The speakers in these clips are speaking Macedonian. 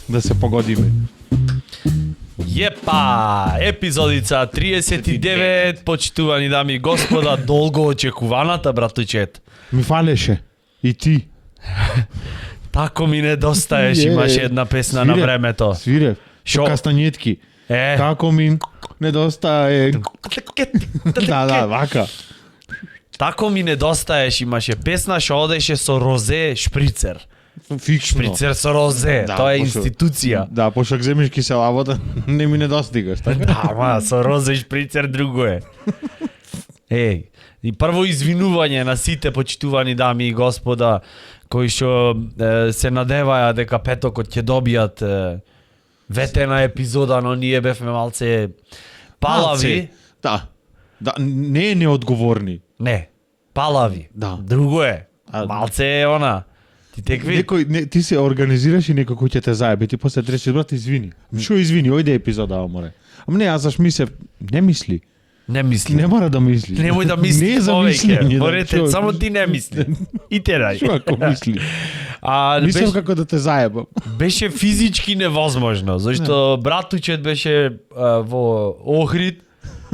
да се погодиме. Јепа, епизодица 39, почитувани дами и господа, долго очекуваната, братучет. Ми фалеше. И ти. Тако ми недостаеш, имаше една песна на времето. Свире. Шо? Кастанјетки. Како ми недостае. Да, вака. Тако ми недостаеш, имаше песна што одеше со розе шприцер. Фиксно. Шприцер со розе, тоа е институција. Да, пошто земеш кисела вода, не ми недостигаш, така? Да, ма, со розе шприцер друго е. Еј, и прво извинување на сите почитувани дами и господа кои што се надеваја дека петокот ќе добијат ветена епизода, но ние бевме малце палави. Да. Да, не е неодговорни. Не, палави. Да. Друго е. Малце е она. Ти текви? Ти се организираш и некој кој ќе те заебе, ти после тречи брат извини. Шо извини, ојде епизода, море. Ама не, аз заш мислев, не мисли. Не мисли. Не мора да мисли. Немој да мисли. Не е за повеќе. мислење. Порете, само ти не мисли. И терај. Шо ако мисли? Мислам како да те заебам. Беше физички невозможно, зашто братучет беше во Охрид,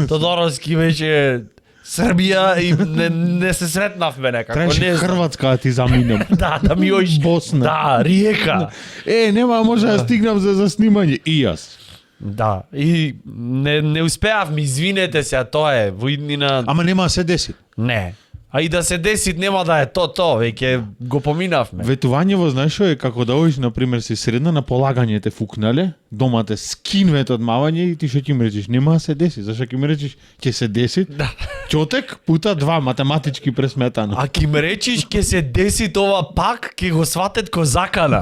Тодоровски беше Србија и не се сретнавме некако. Требаше Хрватска да ти заминем. Да ми оиш. Босна. Да, Риека. Нема, може да стигнам за снимање. И јас. Да, и не успеавме, извинете се, тоа е во иднина. Ама нема да се деси. Не. А и да се деси нема да е то, веќе го поминавме. Ветувањево, знаеш што е, како да одиш, например, си средна на полагање те фукнале, дома те скинвет од мавање и ти што ќе ми речеш, нема да се деси, зашто ќе ми речеш, ќе се деси, Да. чотек пута 2, математички пресметано. А ќе ме речиш, ќе се деси тоа пак, ќе го сватет ко закана.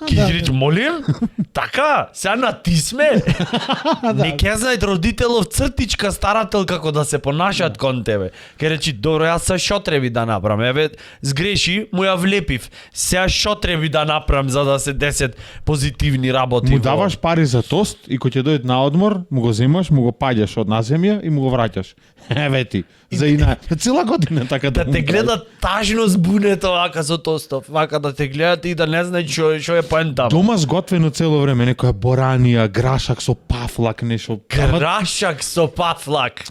Ќе ти речеш, молим? Така, сега натисме. Не ќе знаат родителов цртичка старател како да се понашат кон тебе. Ќе речи, добро, јас се шо треби да направам? Еве, сгреши, му ја влепив. Сега шо треби да направам за да се десет позитивни работи? Му даваш пари за тост и кога ќе дојде на одмор, му го земаш, му го паѓаш од наземја и му го враќаш. Еве ти, за цела година така да те гледат тажно збунето вака со тостов, вака да те гледат и да не знаат што е поента. Дома сготвено цело време, некоја боранија, грашак со пафлак, нешто. Грашак со пафлак.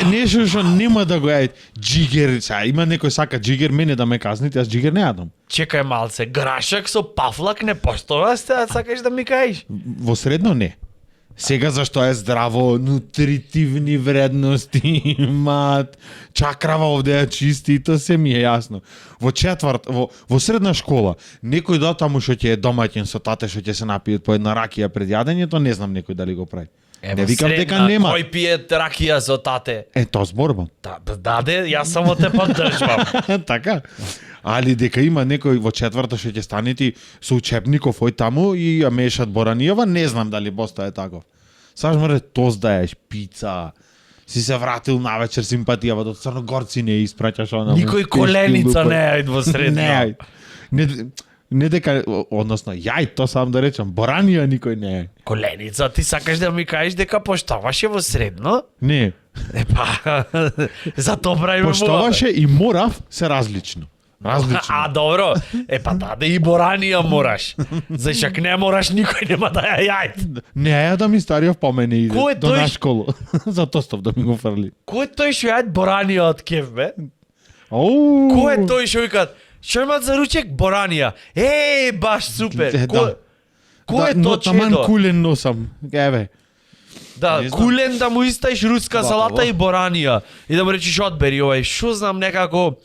Нешто што нема да го јадат. Джигер, има некој сака джигер, мене да ме казните, јас джигер не јадам. Чекај малце, грашак со пафлак не постоја, сакаш да ми кажеш? Во средно не. Сега зашто е здраво, нутритивни вредности имаат, чакрава овде ја чисти и тоа се ми е јасно. Во средна школа, некој да таму што ќе е домаќин со тате што ќе се напијат по една ракија пред јадењето, не знам некој дали го прави. Не викам дека нема. Кој пие ракија со тате? Тоа зборбам. Даде, јас само те поддржувам. Така. Али дека има некој во четврта што ќе станети со учебников ој таму и ја мешат боранијава, не знам дали постае тако. Саш море тост да јеш, пица, си се вратил навечер симпатијава, до црногорци не испраќаш она. Никој коленица не јајд во средно. Не дека, односно, јај, то сам да речам, боранија никој не е. Коленица, ти сакаш да ми кажеш дека поштоваше во средно? Не. Епа, за тоа правиме поштоваше и морав се различно. А, добро. Па даде и боранија мораш. Зашак не мораш, никој нема да ја јајд. Не ја да ми стариот помене иде Кој до на школу. За тостов да ми го фрли. Кој тој што јајд боранија од кев, бе? Кој е тој што викат? Што имат за ручек? Боранија. Баш супер. Кој е тоа чедо? Таман кулен носам. Еве. Да, кулен да му истаиш руска салата и боранија. И да му речиш одбери овај. Шо знам некако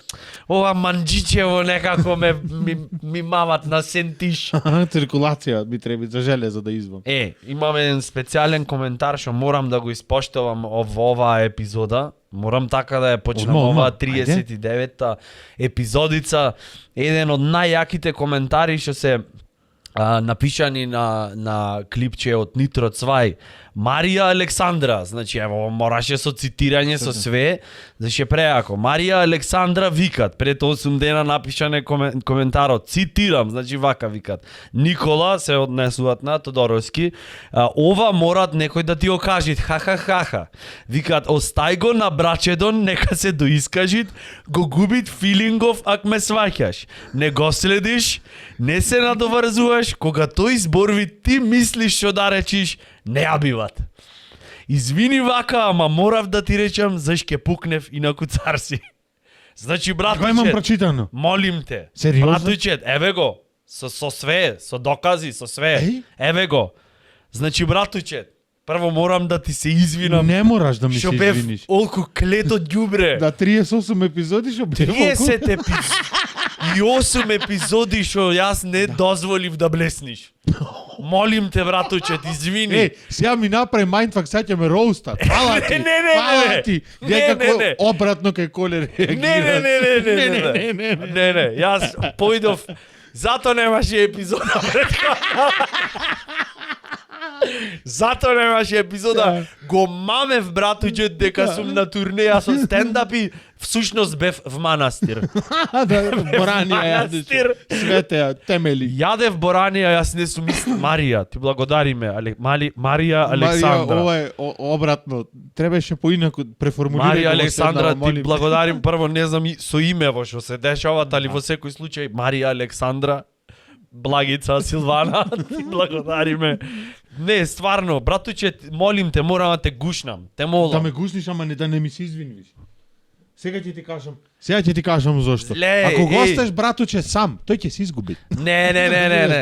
ова манџичево некако ми мамат на сентиш. Циркулација би треба за железо да извам. Имаме еден специјален коментар што морам да го испоштувам во оваа епизода. Морам така да ја почнам оваа 39-та епизодица. Еден од најјаките коментари што се напишани на клипче од Нитро Цвај. Марија Александра, значи ево мораше со цитирање со све, зашто преако. Марија Александра викат, пред 8 дена напишане коментарот, цитирам, значи вака викат. Никола се однесуваат на Тодоровски, ова морат некој да ти го кажит, ха. Викат, остај го на брачедон, нека се доискажит, го губит филингов ак ме сваќаш. Не го следиш, не се надоврзуваш секогаш кога тој зборви ти мислиш што да речиш, не ја биват. Извини вака, ама морав да ти речам зашто ќе пукнев инаку цар си. Значи Го имам братуче, прочитано. молим те. Сериозно? Братуче, еве го. Со све, со докази, со све. Еј? Еве го. Значи братуче, прво морам да ти се извинам. Не мораш да ми се Што бев извиниш. олку клето ѓубре. Да 38 епизоди што бе. 30 и 8 епизоди што јас не дозволив да блесниш. Молим те, братуче, извини. Е, сега ми направи майндфак, сега ќе ме роуста. Фала ти. Не. Фала ти. Не, Гледај како не. обратно кај Коле реагира. Не, јас појдов, зато немаше епизода пред Зато немаше епизода. Го мамев братуџе дека сум на турнеја со стендапи, всушност бев в манастир. Да, Боранија јадеш. Манастир. Свете темели. Јадев Боранија, јас не сум Марија, ти благодариме, Марија Александра. Марија, ова е обратно. Требаше поинаку преформулирај. Марија Александра, ти благодарим прво, не знам со име во што се дешава, али во секој случај Марија Александра, Благица Силвана, ти благодариме. Не, стварно, братуче, молим те, морам да те гушнам. Те молам. Да ме гусниш, ама не да не ми се извиниш. Сега ќе ти кажам зошто. Зле, Ако го еј. оставиш братуче сам, тој ќе се изгуби. Не.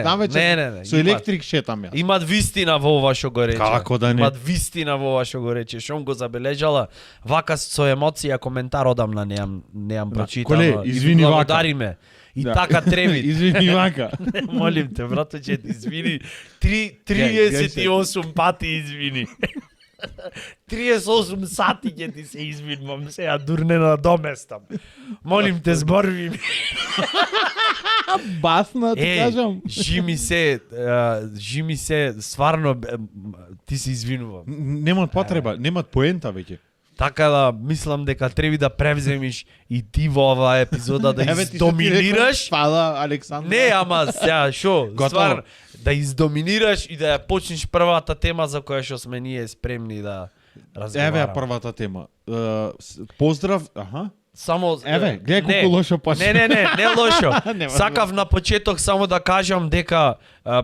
Навечер со електрик шетам јас. Имат вистина во ова што го рече. Како да не? Имат вистина во ова што го рече. Шом го забележала, вака со емоција коментар одамна неам прочитано. Коле, извини вака. Благодариме. И така треби. Извини вака. Молим те, браточе, извини. 38 пати извини. 38 сати ќе ти се извинувам, сега дурнена доместам. Молим те, зборви ми. Басна, ти кажам. Жими се, стварно, ти се извинувам. Немат потреба, немат поента веќе. Така да, мислам дека треба да превземиш и ти во оваа епизода да издоминираш. Фала, Александра. Не, ама сега, шо, Готово. стварно, да издоминираш и да ја почнеш првата тема за која што сме ние спремни да разговараме. Еве ја првата тема. Поздрав, Само Еве, гледај колку лошо почна. Не лошо. Нема Сакав на почеток само да кажам дека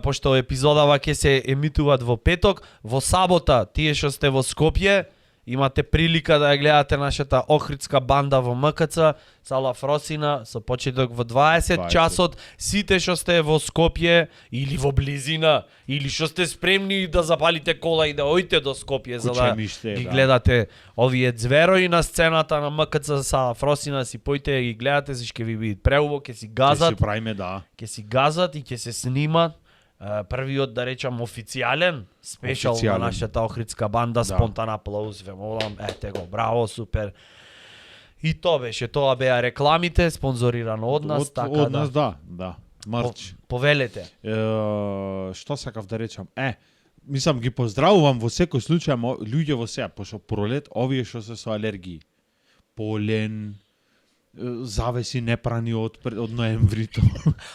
пошто епизодава ќе се емитуваат во петок, во сабота тие што сте во Скопје имате прилика да ја гледате нашата Охридска банда во МКЦ, Сала Фросина, со почеток во 20 часот. Сите што сте во Скопје или во близина, или што сте спремни да запалите кола и да ојте до Скопје за да ги гледате овие зверои на сцената на МКЦ Сала Фросина, си појте и ги гледате, зашто ќе ви биде преубаво, ќе си газат. Ќе се правиме, да. Ќе си газат и ќе се снимат. Првиот, да речам, официјален спешал на нашата Охридска банда, спонтан аплауз, ве молам, ете го, браво, супер. И тоа беше, тоа беа рекламите, спонзорирано од нас, така од нас, да. Марч. Повелете. Што сакав да речам? Мислам, ги поздравувам во секој случај, ама луѓе во сега, пошто пролет, овие што се со алергии. Полен, завеси непрани од ноемврито.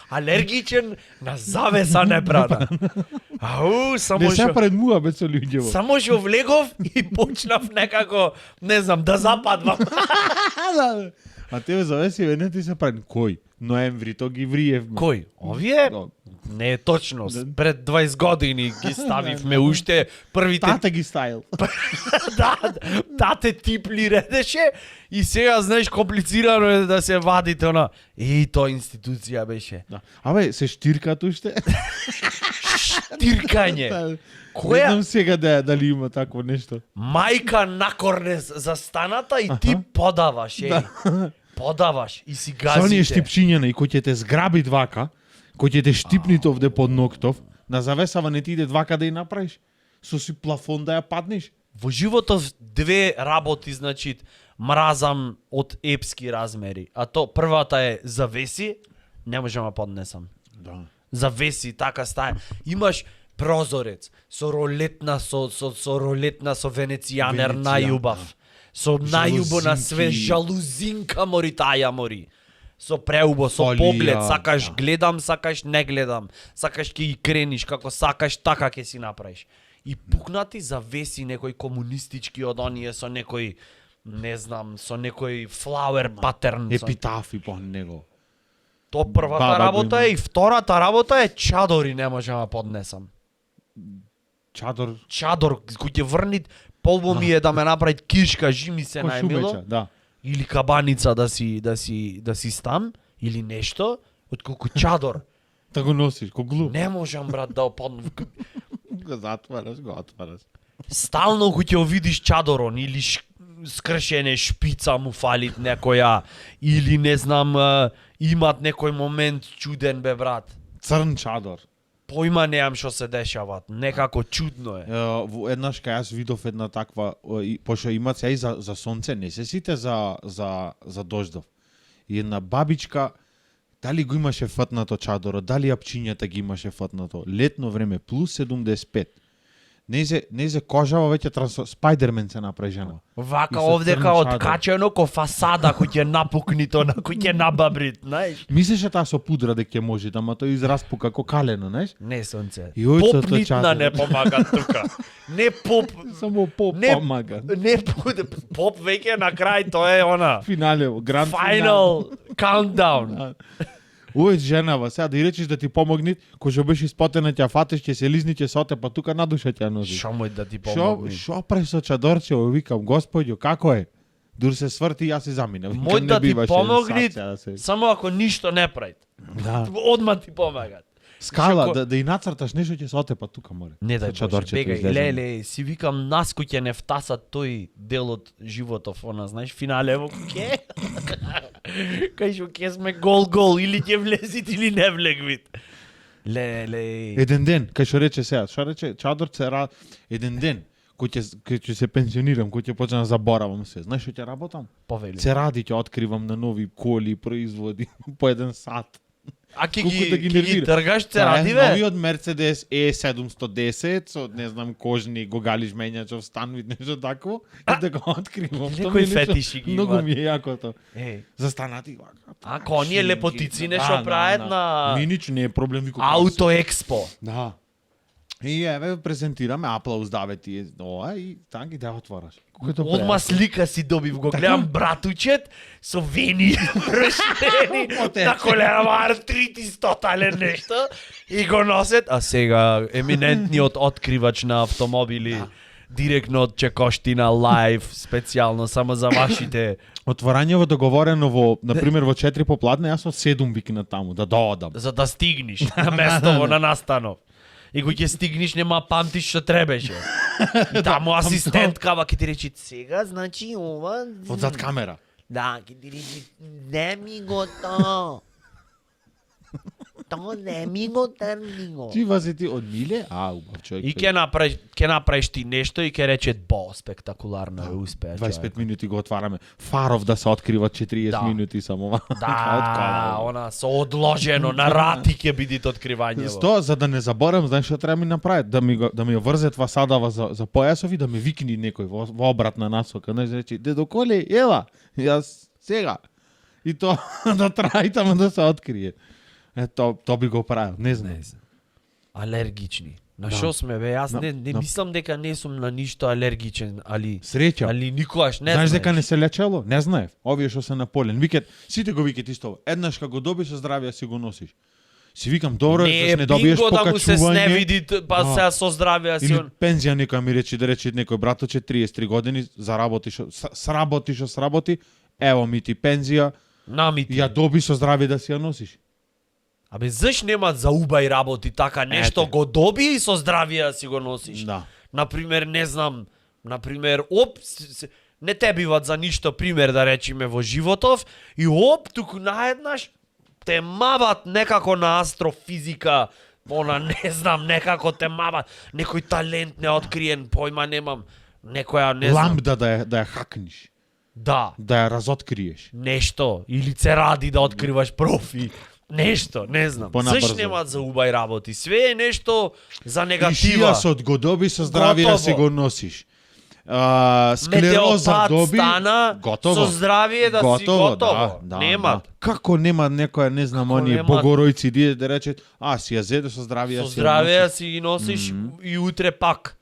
Алергичен на завеса непрана. Ау, само Не се предмува бе со луѓе во. Само што влегов и почнав некако, не знам, да западвам. А тебе завеси не ти се прави кој? Ноемврито ги вриевме. Кој? Овие? Не е точно. Пред 20 години ги ставивме уште првите. Тата ги стаил. Тате типли редеше и сега знаеш комплицирано е да се вадите она. И тоа институција беше. Абе, се штиркат уште? Штиркање. Не Која? знам сега дали има такво нешто. Мајка накорне за станата и ти подаваш, подаваш и си газите. Со оние штипчиња и кој ќе те зграби двака, кој ќе те штипнит овде под ноктов, на завесава не ти иде двака да ја направиш, со си плафон да ја паднеш. Во животов две работи, значи, мразам од епски размери. А то првата е завеси, не можам да поднесам. Да. Завеси, така стаја. Имаш прозорец со ролетна со венецијанер најубав. Со најубо на све, жалузинка мори таја мори. Со преубо, со поглед, сакаш гледам, сакаш не гледам. Сакаш ќе ги крениш како сакаш, така ќе си направиш. И пукнати завеси некој комунистички од оние со некој, не знам, со некој flower pattern. Епитафи по него. То првата Баба го работа има. е и втората работа е чадори не можам да поднесам. Чадор, Чадор кој ќе врнит, полбо ми е да ме направи кишка, жими се кој најмило. шубеча, да. Или кабаница да си стам, или нешто, отколку чадор. Да го носиш, ко глуп. Не можам, брат, да опаднам. Го затвараш. Стално кој ќе видиш чадорон или скршене шпица му фалит некоја или не знам имат некој момент чуден бе брат. Црн чадор. Појма неам што се дешават, некако чудно е. Еднаш кај јас видов една таква, пошто имат се и за сонце, не се сите за дождов. И една бабичка, дали го имаше фатнато чадоро, дали апчињата ги имаше фатнато, летно време плюс 75. Не се кожава веќе Спајдермен се направи жена. Вака И со овдека црн чадор. откачено ко фасада кој ќе напукнито, на кој ќе набабрит, знаеш? Мислеше таа со пудра дека ќе може, ама тој израспука ко калено, знаеш? Не сонце. Јој, со Поп тој нитна чадор. не помага тука. Не поп, Само поп Не- помага. не поп веќе на крај тоа е она. Финале, гранд Final countdown. Ој женава, сега да и речеш да ти помогни, кој што беше испотена ќе фатеш, ќе се лизни, ќе се оте, па тука на душа ќе ја носиш. Шо мој да ти Шо помогне? шо пре со чадорче, викам, Господјо, како е? Дур се сврти, јас се заминав. Викам, Мој не да ти биваше помогни, сад сега да се- само ако ништо не правит. Да. Одма ти помагат. Скала, Шо- да и нацрташ нешто ќе се оте, па тука море. Не Со дај Боже, чадорчето бегај, излеземе. леле, си викам нас кој ќе не втасат тој дел од животов, она, знаеш, финалево, ке? Кај шо ке сме гол, или ќе влезит, или не влегвит. Леле. Еден ден, кај што рече сега, што рече, чадорче еден ден, кој ќе се пензионирам, кој ќе почнам да заборавам се. Знаеш што ќе работам? Повели. Се ради ќе откривам на нови коли, производи по еден сат. А ќе Колку да ги ги нервира. тргаш се Тоа е ради, бе? Новиот Мерцедес E710 со не знам кожни гогалиш менјачов стан вид нешто такво и да го откривам. Некои Тоа ми е нешто- фетиши ги Многу имаат. ми е јако тоа. Е, Застанати вака. а оние лепотици нешто Да, прават на Ми ничу не е проблем вику. Ауто Експо. Да. И еве презентираме, аплауз даве ти ова и така да отвараш. Колку е тоа Одма слика си добив, го гледам братучет со вени прошени, на колена артритис тотален нешто и го носет, а сега еминентниот откривач на автомобили директно од Чекоштина лайв специјално само за вашите. Отварањево договорено во, на пример во 4 попладне, јас од 7 викна таму да доодам. За да стигнеш на местово на настанов. И кој ќе стигнеш нема памтиш што требеше. И таму асистентка ќе ти рече сега, значи ова Од зад камера. да, ќе ти рече не ми го то. То не ми го трни го. Ти вази ти од Миле? А, убав човек. И ќе направиш ти нешто и ќе рече бо, спектакуларно е успеа. 25 минути го отвараме. Фаров да се открива 40 Да. минути само. Да, она со одложено на рати ќе биде откривањево. Сто, за да не заборам, знаеш што треба ми направи? Да ми ја врзет фасадава за појасови, да ме викни некој во обратна насока. Знаеш, речи, дедо Коле, ела, јас сега. И тоа да трае таму да се открие. То би го правил, не знам. Алергични. На Да. што сме бе? Јас не мислам дека не сум на ништо алергичен, али Среќа. али никогаш не Знаеш знаеш. дека не се лечело? Не знаев. Овие што се на полен. Викат, сите го викат исто. Еднаш кога го добиш со здравје си го носиш. Си викам, добро, не заш не добиеш бинго да му се покачување. сневиди, па Да. сега со здравје си Или он. пензија некоја ми рече, да рече некој браточе 33 години, заработи сработи, ево ми ти пензија, Намити. ја доби со здравје да си ја носиш. Абе, заш нема за убај работи така нешто Ете. го доби и со здравје да си го носиш. Да. Например, не знам, не те биват за ништо пример да речеме во животов и туку наеднаш те мават некако на астрофизика, она не знам, некако те мават, некој талент неоткриен, појма немам, некоја не знам. Ламбда да ја хакниш, Да, да ја разоткриеш. нешто, или се ради да откриваш профи. Нешто, не знам. Понабрзо. Заш немаат за убај работи. Све е нешто за И негатива. шијасот го доби со здравје да си Готово. го носиш. Склероза Метеопат доби, стана готово. со здравје да си готово. Да, Нема. да. Како нема некоја, не знам, Како оние нема- богоројци да речат, си ја зеде со здравје, Со си ја здравје носиш. си ги носиш и утре пак.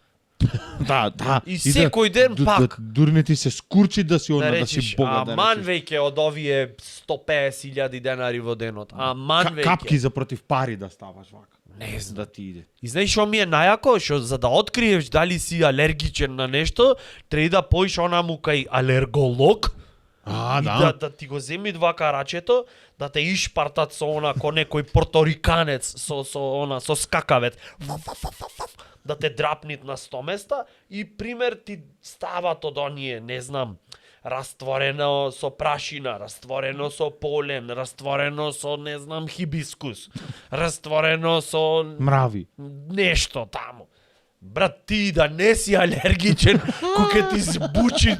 Да. И секој ден пак. Дурне ти се скурчи да си Да она, да речеш, си бога, да аман речеш. веќе од овие 150.000 денари во денот. Аман веќе. Капки за против пари да ставаш вака. Не знам. Да ти иде. И знаеш што ми е најако, што за да откриеш дали си алергичен на нешто, треба да поиш онаму кај алерголог. А, И да. да ти го земи два карачето, да те ишпартат со она ко некој порториканец со скакавец. Да те драпнит на 100 места и пример ти стават од оние, не знам, растворено со прашина, растворено со полен, растворено со, не знам, хибискус, растворено со Мрави. нешто таму. Брат, ти да не си алергичен, кога ти збучи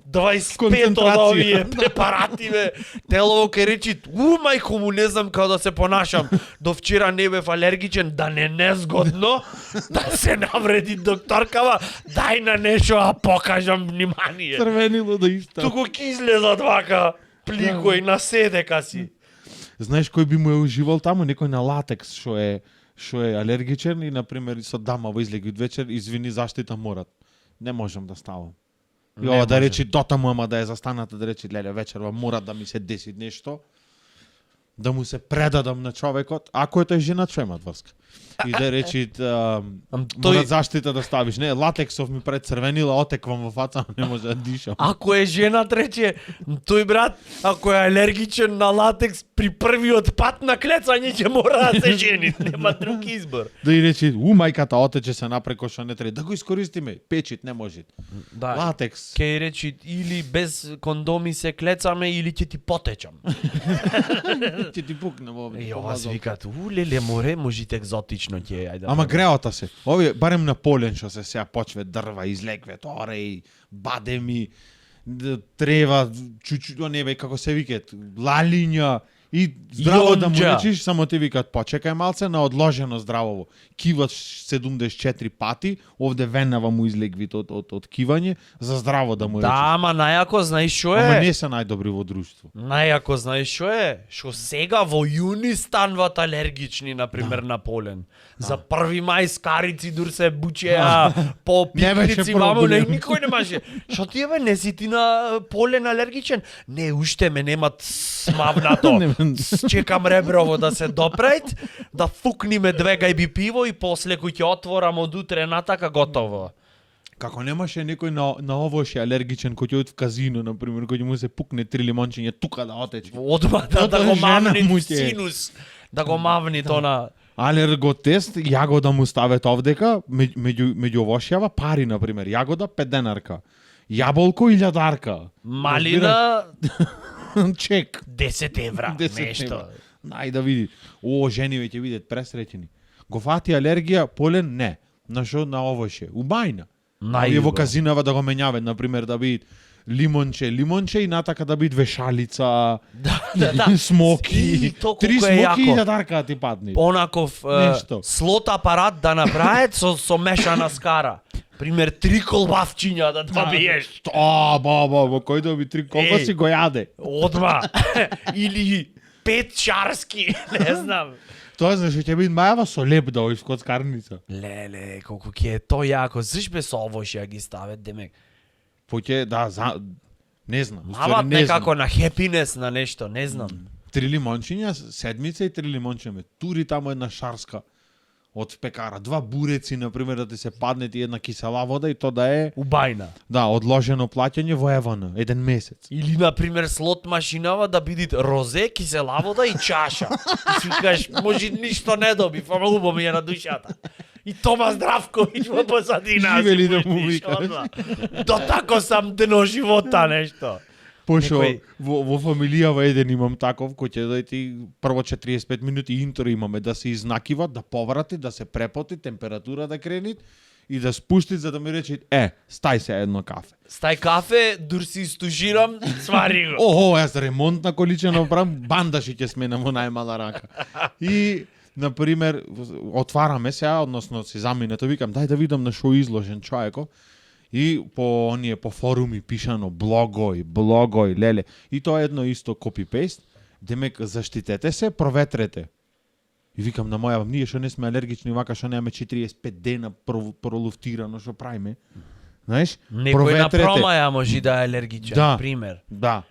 25 од Концентрација. овие препарати, бе. Телово ке речи, мајко му, не знам како да се понашам. До вчера не бев алергичен, да не незгодно, да се навреди докторкава, дај на нешто, а покажам внимание. Црвенило да иста. Туку ки излезат вака, пликој на седека си. Знаеш кој би му е уживал таму? Некој на латекс што е алергичен и, например, со дама во излеги од вечер, извини, заштита морат. Не можам да ставам. И Не ова да може. речи дотаму, ама да е застаната, да речи, леле, вечерва мора да ми се деси нешто, да му се предадам на човекот, ако е тој жена, што имат врска. И да речи, мора заштита да ставиш. Не, латексов ми пред црвенила, отеквам во фаца, не може да дишам. Ако е жена трече, тој брат, ако е алергичен на латекс, при првиот пат на клецање ќе мора да се жени, нема друг избор. Да и речи, мајката отече се напреко што не треба. Да го искористиме, печит, не може. Да. Латекс. Ке речи или без кондоми се клецаме или ќе ти потечам. Ќе ти пукне во овде. И ова си викат, леле море, можите екзотично ќе ајде. Ама греота се. Овие барем на полен што се сега почве дрва, излекве, ореи, бадеми, трева, чучу, не бе како се викат, лалиња и здраво да му Јонџа. речиш, само ти викат почекај малце на одложено здравово. Киваш 74 пати, овде венава му излегвите од кивање, за здраво да му Да, речиш. ама најако знаеш што Ама е? не се најдобри во друштво. Најако знаеш што е? Што сега во јуни станват алергични, например, на полен. За 1 мај скарици дур се бучеа по Не беше пикници, мамо, проблем. никој не маше. Што ти е бе, не си ти на полен алергичен? Не, уште ме немат смавнато. Чекам реброво да се допрет, да фукниме 2 гајби пиво и после кој ќе отворам од утре натака готово. Како немаше некој на овоше алергичен кој ќе од в казино, например, кој ќе му се пукне 3 лимончиња тука да отече. Одма да Тоа го жена мавни му ќе е. синус, да го мавни то на... Алерготест, јагода му ставет овдека, меѓу овошјава пари, например, јагода 5 денарка, јаболко 1000-дарка. Малина Чек. 10 евра, 10 нешто. евра. Нај да види. Жени веќе видат пресреќени. Го фати алергија, полен не. На шо? На овоше. Убајна. Овие во казинава да го менјават, например, да биде лимонче и натака да биде вешалица, да. смоки. И то колку 3 е смоки јако. и дарка ти падне. Онаков Нешто. слот апарат да направат со мешана скара. Пример 3 колбавчиња да добиеш. Ба, кој доби 3 колба Еј. си го јаде. Одма. Или 5 шарски, не знам. Тоа знаеш ќе биде мајава со леп да оиш коцкарница. Леле, колку ќе е то јако. Зиш бе со овош ја ги стават, демек. Поќе не знам, Мават уствари не знам. некако на хепинес на нешто, не знам. 3 лимончиња седмица и 3 лимончиња ме тури таму една шарска од пекара, 2 буреци например да ти се падне ти една кисела вода и то да е Убајна. одложено плаќање во евана, 1 месец. Или, например, слот машинава да биде розе, кисела вода и чаша. И си кажеш, може ништо не доби, ама убаво ми е на душата. И Тома Здравковиќ во позадина. Живели си да му пуштиш, викаш. одма. До тако сам дно живота нешто. Пошо Некој- во фамилијава еден имам таков кој ќе дојти прво 45 минути интро имаме да се изнакиват, да поврати, да се препоти, температура да крени и да спусти за да ми рече стај се едно кафе. Стај кафе, дур си стужирам, свари го. Охо, јас ремонтна количина правам, бандаши ќе сменам во најмала рака. И например, отвараме сега, односно си заминето, викам, дај да видам на шо изложен човеков. И по форуми пишано блогој, леле. И тоа е едно исто копи-пейст. Демек, заштитете се, проветрете. И викам на моја, ние што не сме алергични, вака што немаме 45 дена пролуфтирано, што правиме. Знаеш? Некој на промаја може да е алергичен, Да. пример. Да.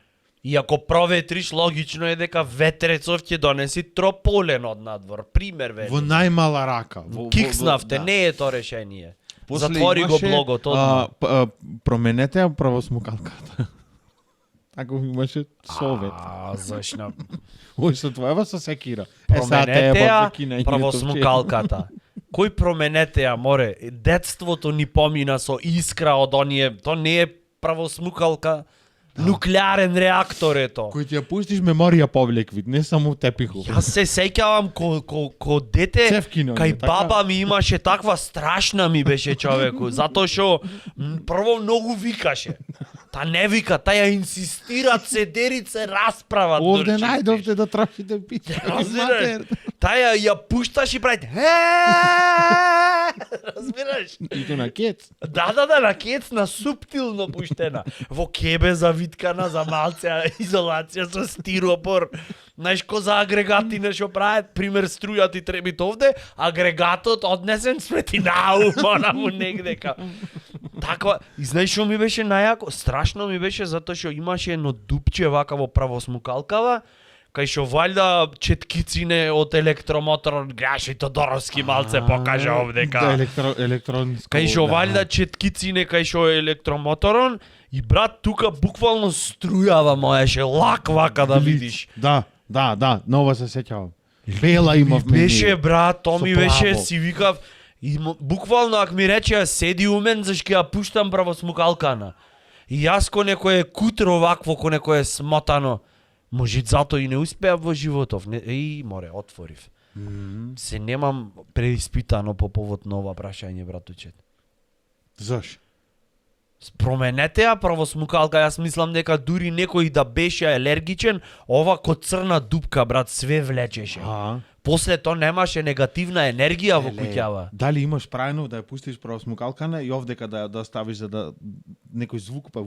И ако проветриш, логично е дека ветрецов ќе донеси трополен од надвор. Пример, вели. Во најмала рака. Кикснавте, да. не е тоа решение. После Затвори го имаше, блогот одма. Променете ја правосмукалката. Така имаше совет. Зашна. Ој со твоева со секира. Променете ја правосмукалката. Кој променете ја, море? Детството ни помина со искра од оние, то не е правосмукалка, нуклеарен реактор е то. Кој ти ја пуштиш меморија повлек вид, не само тепиху. Јас се сеќавам ко дете, Цевкино, кај така? баба ми имаше таква страшна ми беше човеку, затоа што прво многу викаше. Та не вика, та ја инсистира цедерице расправа. Овде дурчи. најдовте да трафите пица. Разбираш? Таја ја пушташ и прави. Разбираш? И то на кец. Да, на кецна суптилно пуштена. Во кебе завиткана за малце изолација со стиропор. Знаеш ко за агрегати нешто прават, пример струја ти требит овде, агрегатот однесен светинау, му негде ка. Таква, и знаеш што ми беше најако? Страшно ми беше затоа што имаше едно дупче вака во правосмукалкава, кај што валјда четкицине од електромотор, гледаш и Тодоровски малце покажа овде Да, ка. електронско. Кај што да. валјда четкицине, кај што е електромоторон, и брат тука буквално струјава моеше лак вака да видиш. Да, на ова се сеќавам. Бела имавме. Беше брат, то Со ми беше, плаво. си викав, и буквално ако ми речеа седи у мен, зашто ја пуштам правосмукалкана. И јас ко некој кутро вакво, ко некој смотано. Може затоа и не успеав во животов. Море, отворив. Се немам преиспитано по повод на ова прашање, братучет. Заш? Променете ја правосмукалка, јас мислам дека дури некој да беше алергичен, ова ко црна дупка, брат, све влечеше. После тоа немаше негативна енергија во куќава. Дали имаш правено да ја пустиш правосмукалкана и овдека да ставиш за да некој звук па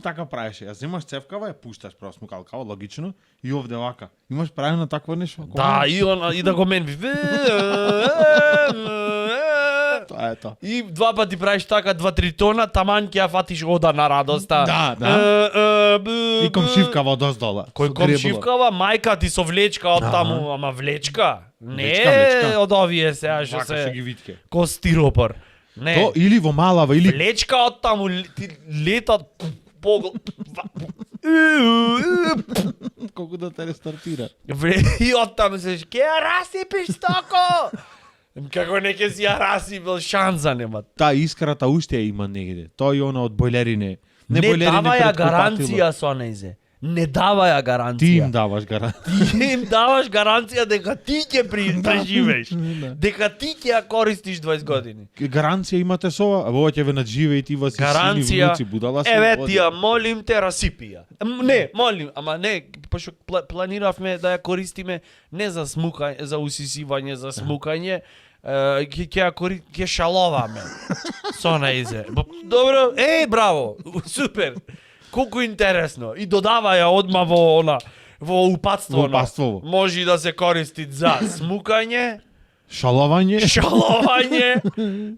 така правеше. Ја земаш цевкава, ја пушташ правосмукалкава, логично, и овде вака. Имаш правено такво нешто? Да, и да го менви. Тоа е тоа. И два пати правиш така 2-3 тона, таман ќе ја фатиш ода на радоста. Да. И комшивкава доздола. Кој комшивкава, мајка ти со влечка од таму, ама влечка. Не е од овие сега што Вака што ги се витке. ко стиропор. Не. То или во малава или Влечка од таму ти летат погл. колку да те рестартира. И од таму се ќе ја расипиш токо. Како не ќе си ја расипил, шанса нема. Та искрата уште ја има негде. Тоа и она од бойлерине. Не бойлерине дава ја пред купатило. гаранција со нејзе. Не дава ја гаранција. Ти им даваш гаранција. Ти им даваш гаранција дека ти ќе преживееш. Дека ти ќе ја користиш 20 години. Гаранција имате со ова, ова ќе ве надживе и ти вас сини Гаранција. внуци будала се. Еве оди. ти ја молим те расипи ја. Не, молим, ама не, пошто планиравме да ја користиме не за смукање, за усисивање, за смукање. Ќе шаловаме со нејзе. Добро, браво, супер. Колку интересно. И додава ја одма во упатство. Во упатство. Може и да се користи за смукање, Шаловање. шаловање,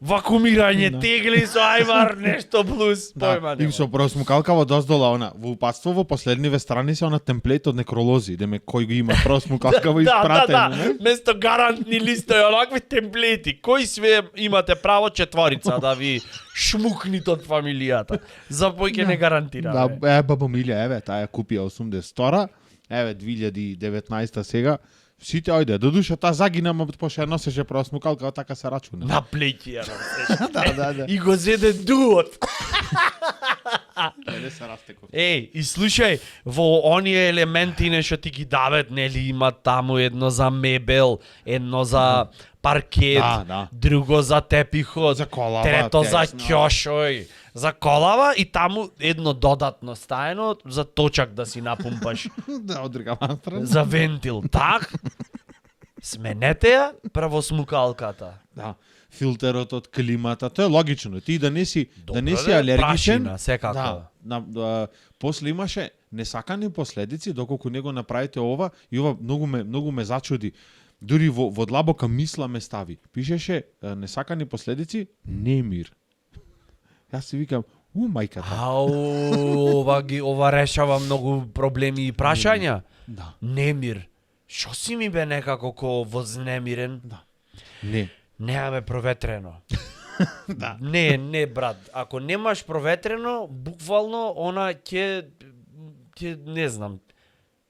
вакуумирање тегли со ајмар, нешто плюс, појма И нема. со просмукалкава доздола она во упатство во последниве страни се она темплет од некролози, деме кој го има просмукалкава испратен. Да, место гарантни листови, онакви темплети. Кој све имате право четворица да ви шмукнит од фамилијата. За пој ќе не гарантираме. Да, баба Милја, еве, таа ја купија 82-ра, еве 2019 сега. Сите ојде, додуша таа загина, ама пошто ја носеше просмукалка, така се рачуна. На плеќи ја носеше. Да. И го зеде дуот. Не се растеков. И слушај, во оние елементи нешто ти ги дават, нели има таму едно за мебел, едно за паркет, Да. друго за тепихот, За колава, трето за тесно. ќошој, за колава и таму едно додатно стаено за точак да си напумпаш, Да, од другава страна. за вентил. Так, сменете ја правосмукалката. Да. Филтерот од климата, тоа е логично. Ти да не си Добро, да не си бе, алергичен. прашина, секако. Да, после имаше несакани последици доколку не го направите ова и ова многу ме зачуди. Дури во длабока мисла ме стави. Пишеше несакани последици, немир. Јас си викам, мајката. Ова решава многу проблеми и прашања. Да. Немир. Шо си ми бе некако ко вознемирен? Да. Не. Немаме проветрено. Да. Не, брат. Ако немаш проветрено, буквално она ќе не знам,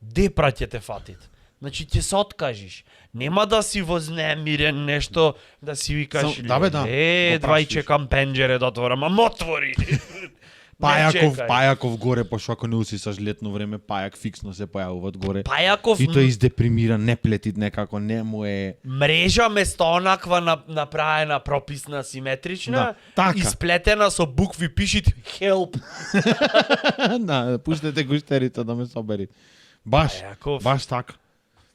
депра ќе те фатит. Значи ќе се откажиш. Нема да си вознемирен нешто, да си викаш, Да, бе, да. двај чекам пенџере да отворам, ама отвори. Пајаков горе, пошто ако не усисаш летно време, пајак фиксно се појавуваат горе. Пајаков И тој издепримира, не плетит некако, не му е... мрежа место онаква направена, прописна, симетрична, Да, така. исплетена со букви, пишит help. Да, пуштете гуштерите да ме собери. Баш така.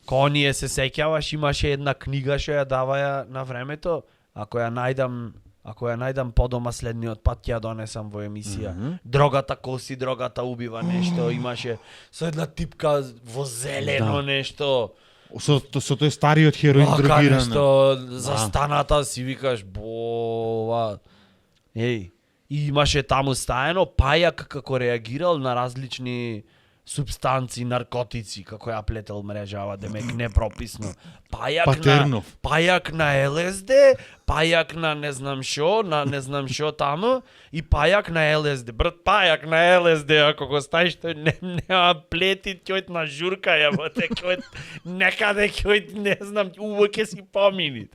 Ко ние се сеќаваш, имаше една книга што ја даваја на времето, ако ја најдам подома следниот пат ќе ја донесам во емисија. Дрогата коси, дрогата убива нешто, имаше со една типка во зелено нешто. Со тој стариот хероин дрогирана. Нешто застаната си викаш, бова. И имаше таму стаено пајак како реагирал на различни субстанци, наркотици, како ја плетел мрежава, демек непрописно. Пајак на ЛСД, пајак на не знам шо таму и пајак на ЛСД. Брат, пајак на ЛСД, ако го ставиш, тој нема плети, ќојт на журка јаботе, ќојт некаде, ќојт не знам, уво ќе си помини.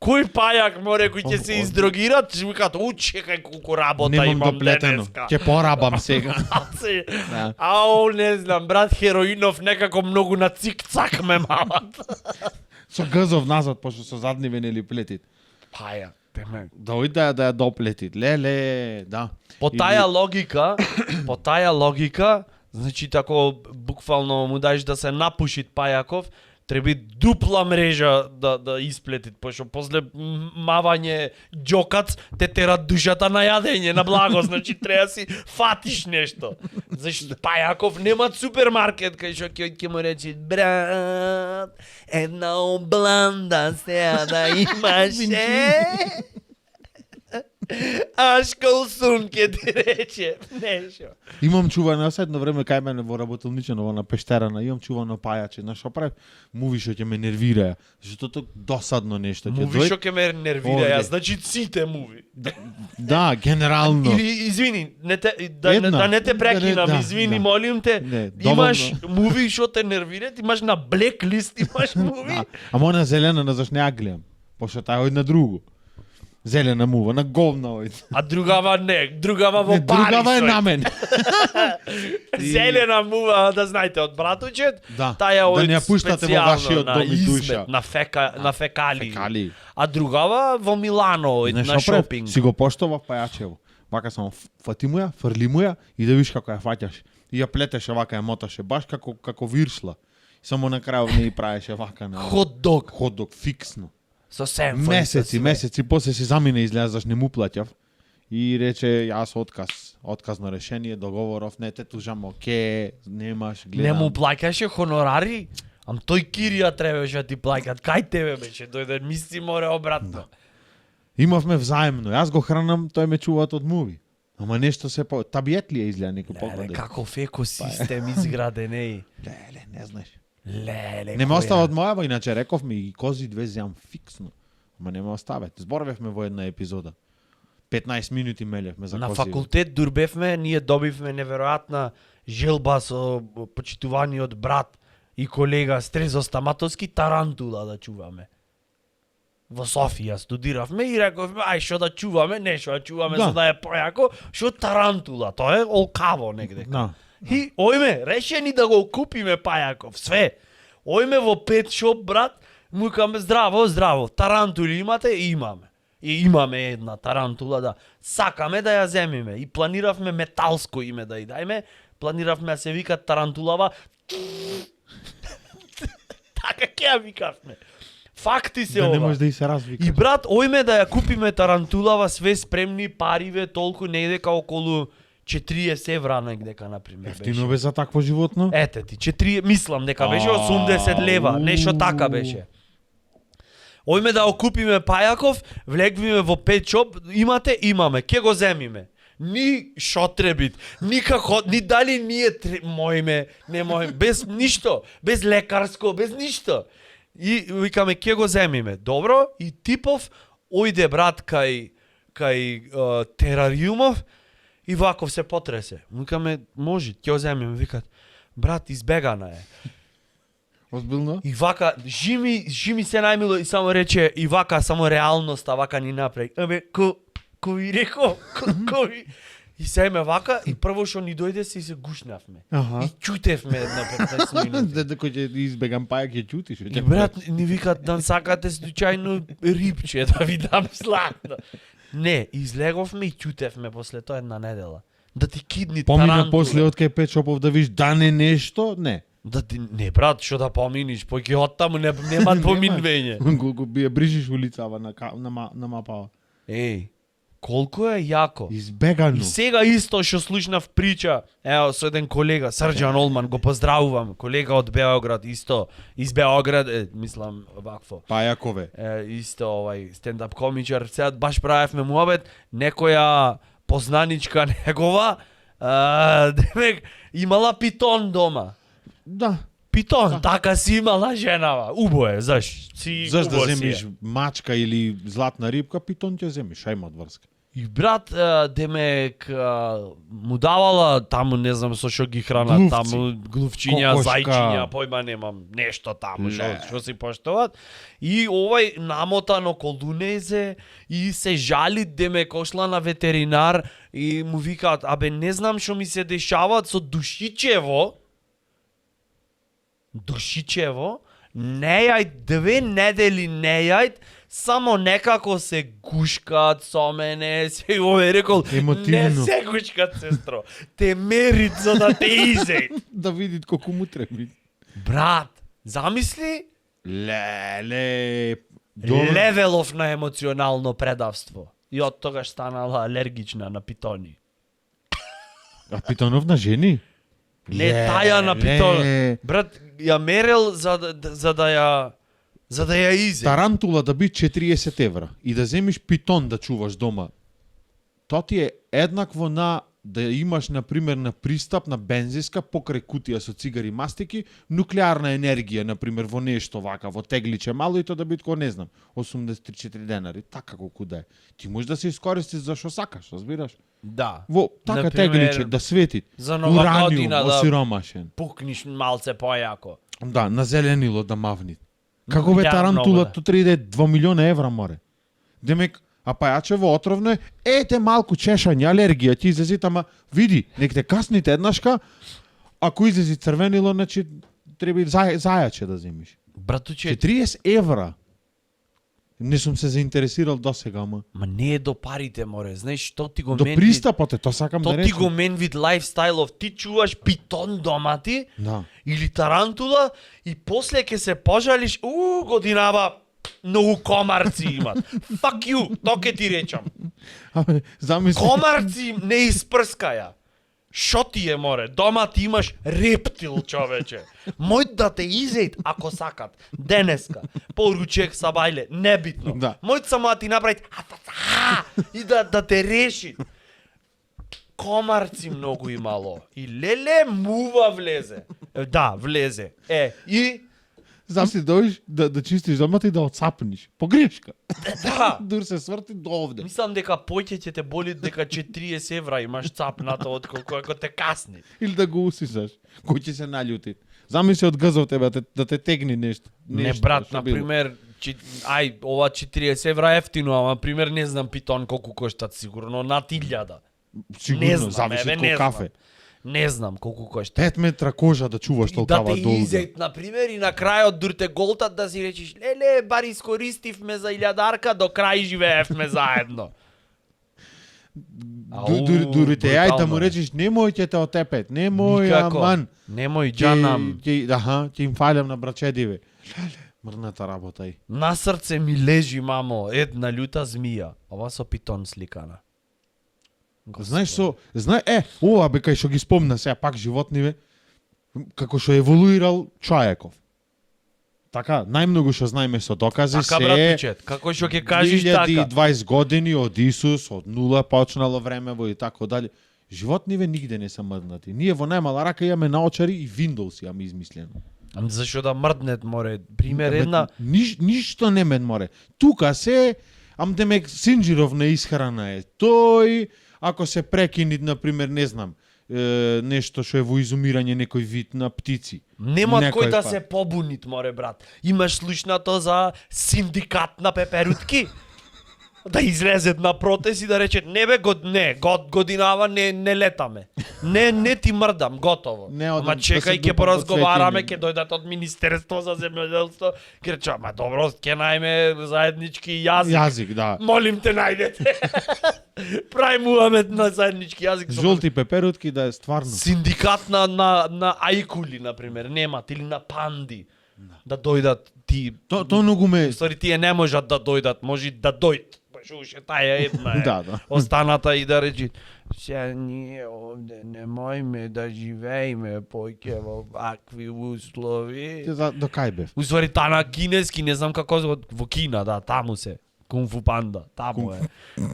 Кој пајак море кој ќе се издрогират, ќе викат, чекај колку работа имам денеска. Ќе порабам сега. Не знам, брат, хероинов некако многу на цик-цак ме мамат. Со гзов назад, пошто со задни венели плетит. Пајак, демек. Дојде да ја доплетит. Леле, да. По таа логика, значи тако буквално му даеш да се напушит пајаков, треба дупла мрежа да исплетит, пошто после мавање џокац те терат душата на јадење, на благо, значи треба си фатиш нешто. Зашто пајаков немат супермаркет кај што ќе му рече, брат, една обланда сега да имаше. Ашколсун ќе ти рече нешто. Имам чувано едно време кај мене во работилничено во на пештерана, имам чувано пајаче, знаеш што прави? Муви што ќе ме нервира, зашто тоа досадно нешто ќе Муви што ќе ме нервира, значи сите муви. Да, генерално. Или извини, да не те прекинам, извини, молим те. Имаш муви што те нервираат, имаш на блек лист, имаш муви. Ама она зелена на зашто не ја гледам, пошто таа е на друго. Зелена мува, на говна ојде. А другава во Париж. Другава е на мен. Зелена мува, да знаете, од братучет, таа од да не ја пуштате во вашиот дом и душа. На фекали. А другава во Милано, на шопинг. Си го поштовав пајачево. Вака само фати му ја, фрли му ја и да видиш како ја фаќаш. И ја плетеше вака, ја моташе, баш како виршла. Само на крајот не ја правеше вака на хот-дог, фиксно. Сосем месеци после се замина излезаш, не му плаќав и рече јас отказно решение, договоров, не те тужам, оке, немаш, гледам. Не му плаќаше хонорари? Ам тој кирија требаше да ти плаќат. Кај тебе беше? Дојде мисли море обратно. Да. Имавме взаемно. Јас го хранам, тој ме чуваат од муви. Ама нешто се по табиет ли е изгледа некој поглед. Каков екосистем изграден е. Леле, не знаеш. Леле. Не ме остават мојава, иначе рековме и кози две зјам фиксно. Ама не ме остават. Зборевме во една епизода. 15 минути мелевме за кози. На факултет дурбевме, ние добивме неверојатна желба со почитуваниот брат и колега Стрезо Стаматовски тарантула да чуваме. Во Софија студиравме и рековме, ај што да чуваме, нешто да чуваме за да е појако, што тарантула, тоа е олкаво негде. Да. И ојме, решени да го купиме пајаков, све. Ојме во пет шоп, брат, му викаме здраво, тарантули имате? Имаме. И имаме една тарантула, да. Сакаме да ја земиме. И планиравме металско име да ја дајме. Планиравме да се вика тарантулава. Така ќе ја викавме. Факти се ова. Да не може да и се развикаш. И брат, ојме да ја купиме тарантулава, све спремни, париве, толку негде као околу 40 евра негдека например. Ефтино бе за такво животно? Ете ти, 4, мислам дека беше 80 лева, нешто така беше. Ојме да окупиме пајаков, влегвиме во пет шоп, имаме, ке го земиме. Ни шотребит, никако, ни дали ние моиме, не моиме, без ништо, без лекарско, без ништо. И викаме ке го земиме. Добро, и типов ојде брат кај терариумов и ваков се потресе. Викаме може, ќе го земиме, викат. Брат, избегана е. Озбилно? И вака, жими се најмило и само рече, и вака само реалноста, вака ни направи. Кој реко, кој... И семе вака, и прво што ни дојде се и се гушнавме. Аха. И чутевме една 15 минути. Кој ќе избегам пајак ќе чутиш. И брат, ни викат, да сакате случајно рипче да ви дам сладно. Не, излеговме и чутевме после тоа една недела. Да ти кидни Помина тарантула. после од кај Pet Shopов да виш да не нешто, не. Да ти, не брат, што да поминиш, поќе од таму нема поминвење. Го бие брижиш улицава на мапава. Еј, колку е јако. Избегано. И сега исто што слушнав прича, ево со еден колега, Срđan Олман, го поздравувам, колега од Београд, исто, из Београд, мислам вакво. Пајакове. Исто стендап комичар, сега баш правевме муабет, некоја познаничка негова, демек, имала питон дома. Да. Питон, така си имала женава. Убо е, заш Заш да убо си земиш е. мачка или златна рибка, питон ќе земиш, ајма од врска. И брат, демек, му давала таму, не знам со што ги хранат, Глувци. таму глувчиња, Кокошка. зајчиња, појма немам, нешто таму, Не. што си поштоват. И овај намотан околу лунезе и се жали демек ошла на ветеринар и му викаат, абе не знам што ми се дешават со душичево, не јај 2 недели не јај, само некако се гушкаат со мене, се овој рекол, Емотивно. не се гушкаат, сестро, те мерит за да те изејт. Да видит колку му треба. Брат, замисли, Леле. левелов на емоционално предавство. И од тогаш станала алергична на питони. А питонов на жени? Не таја на питон. Брат, ја мерел за да ја изе. Тарантула да би 40 евра и да земиш питон да чуваш дома. Тоа ти е еднакво на да имаш, например, на пристап на бензиска покрај кутија со цигари мастики, нуклеарна енергија, например, во нешто вака, во тегличе мало и тоа да би тако, не знам, 83 денари, така колку да е. Ти можеш да се искористиш за што сакаш, разбираш? Да. Во така Например, тегличе да свети. за нова Ураниум, година да осиромашен. пукниш малце појако. Да, на зеленило да мавни. Како бе Ја, тарантула, много, да. то треба да е 2 милиона евра, море. Демек, а пајачево отровно е, ете малку чешање, алергија, ти излезит, ама види, нек те касните еднашка, ако излези црвенило, значи треба и зајаче да земиш. Братуче, 40 евра. Не сум се заинтересирал досега, ама. ма не е до парите, море. Знаеш, што ти го До менви... пристапот е, тоа сакам То да ти речам. го менвид лайфстайлов. Ти чуваш питон дома ти, Да. или тарантула, и после ќе се пожалиш, годинава, многу комарци имат. Fuck you, то ке ти речам. Абе, замисли. Комарци не испрскаја. Шо ти е, море? Дома ти имаш рептил, човече. Мој да те изејт, ако сакат. Денеска. Поручек сабајле. Небитно. Да. Мој само да ти направит и да те реши. Комарци многу имало. И леле мува влезе. Да, влезе. И Замисли дојдеш да чистиш домата и да отцапниш. Погрешка. да. Дур се сврти до овде. Мислам дека поќе ќе те боли дека 40 евра имаш цапната отколку ако те касни. Или да го усисаш. Кој ќе се наљути. Замисли од гзов тебе да те тегни нешто. Не, брат, на пример, ова 40 евра ефтино, ама пример не знам питон колку коштат сигурно над 1000. Сигурно, не знам, зависи еве, од не кој кафе. Не знам колку кошта. 5 метра кожа да чуваш И да толкава те долго. изет, на пример, и на крајот дур те голтат да си речиш, леле, бар искористивме за 1000-арка, до крај живеевме заедно. Дури те јај да му брутално е. речиш немој ќе те отепет, немој Никако. аман. Немој џанам. Ќе им фалям на брачедиве. Мрната работа и. На срце ми лежи, мамо, една љута змија. Ова со питон сликана. Знаеш ова бе кај што ги спомна сега пак животни бе, како што еволуирал човеков. Така, најмногу што знаеме со докази Така, се братучет, како што ќе кажеш така. 2020 години од Исус, од нула почнало времево и така дале. Животниве нигде не се мрднати. Ние во најмала рака имаме наочари и Windows имаме измислено. Ам зашо да мрднет море? Пример една Ништо не мен море. Тука се демек Синџиров на исхрана е. Тој ако се прекини, на пример, не знам, нешто што е во изумирање некој вид на птици. Нема Некој кој да пат. се побунит, море брат. Имаш слушнато за синдикат на пеперутки? Да излезет на протест и да рече годинава не летаме. Не ти мрдам, готово. Не одам, Ама да чекај, се ќе дупам поразговараме, по ќе дојдат од Министерство за земјоделство, ќе рече, ама добро, ќе најме заеднички јазик. Јазик, да. Молим те, најдете. Прај муамет на заеднички јазик. Жолти пеперутки да е стварно. Синдикат на ајкули, например, немат, или на панди. Да дојдат ти. То многу ме Стори, тие не можат да дојдат, може да дојд. Уште таа една е. Да. Останата и да речи, сега ние овде не можеме да живееме поќе во вакви услови. До кај бев? Уствари таа на кинески, не знам како во Кина, да, таму се. Кунфу панда, таму е.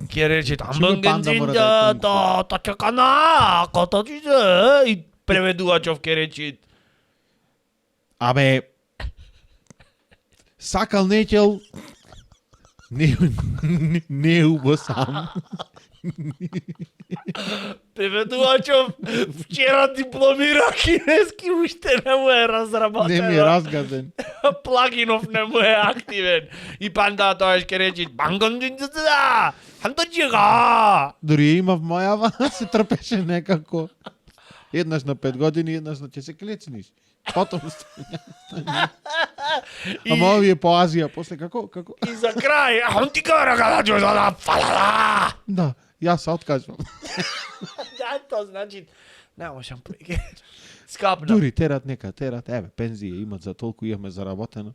Ке рече, Чуме панда мора да е кунфу. та чекана, кото ти се, и преведувачов ке рече, Абе, сакал неќел не убо сам. преведувачов вчера дипломира кинески, уште не му е разработено. Не ми е разгаден. Плагинов не му е активен. И панда тоа ќе рече, бангондинцата, ханточига. Дори има в мојава, се трпеше некако. Еднаш на 5 години, еднаш на ќе се клецниш. Потом Ама овие по Азија, после како? И за крај, хантикара гадаџо да фалала. Да, јас се откажувам. Да, тоа значи, не можам плеге. Скапна. Дури терат, еве, пензија имат за толку имаме заработено.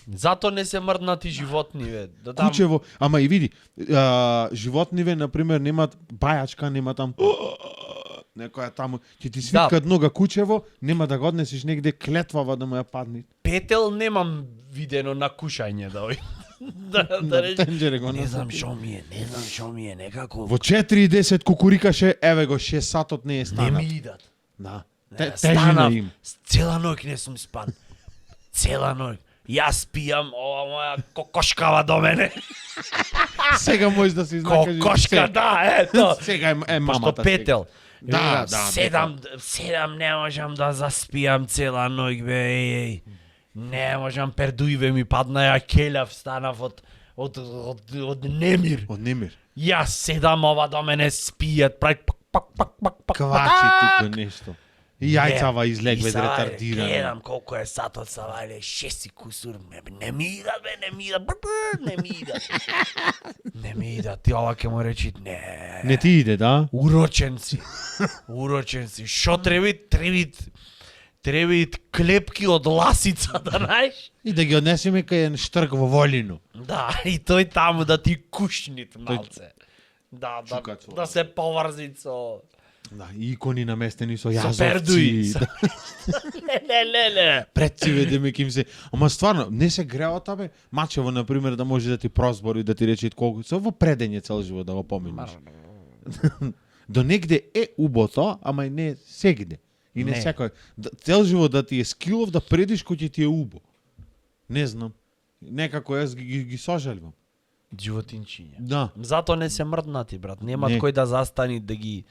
Зато не се мрднати животни, бе. Да дам... Кучево, ама и види, животниве, например, немат бајачка, нема там некоја таму, ќе ти свитка нога кучево, нема да го однесиш негде клетвава да му ја падне. Петел немам видено на кушање да ој. да рече. Тенџере го Не знам насипи. шо ми е, некако. Во 4:10 кукурикаше, еве го 6 сатот не е Не станат. ми идат. Да. Не, Тежина станав, им. цела ноќ не сум спан. Цела ноќ. Јас пијам, ова моја кокошкава до мене. Сега можеш да се изнакажиш. Кокошка, да, ето. Сега е Пошто мамата. петел. Да, Седам не можам да заспиам цела ноќ, бе, еј. Не можам, пердуиве ми падна, ја келав, станав од немир. Од немир. Јас седам, ова до мене спијат, прави пак. Квачи тука нешто. И јајцава излегле ретардирано. Гледам колку е сатот са вајле, 6 и кусур, не ми идат, не ми идат. Ти ова ке му речи, Не ти иде, да? урочен си. Шо треби клепки од ласица, да знаеш? И да ги однесеме кај Штрк во Волино. Да, и тој таму да ти кушнит малце. Да, Чукацо. да се поврзи со... Да, икони наместени со Со јазовци. пердуи. Да. Леле. Предци да ме ким се. Ама стварно, не се греота бе. Мачево на пример да може да ти прозбори да ти рече колку се во предење цел живот да го поминиш. До негде е убото, ама и не сегде. И не Не. секој. Цел живот да ти е скилов да предиш кој ќе ти е убо. Не знам. Некако јас ги сожалувам. Животинчиња. Да. Зато не се мрднати, брат. Немат Не. кој да застани да ги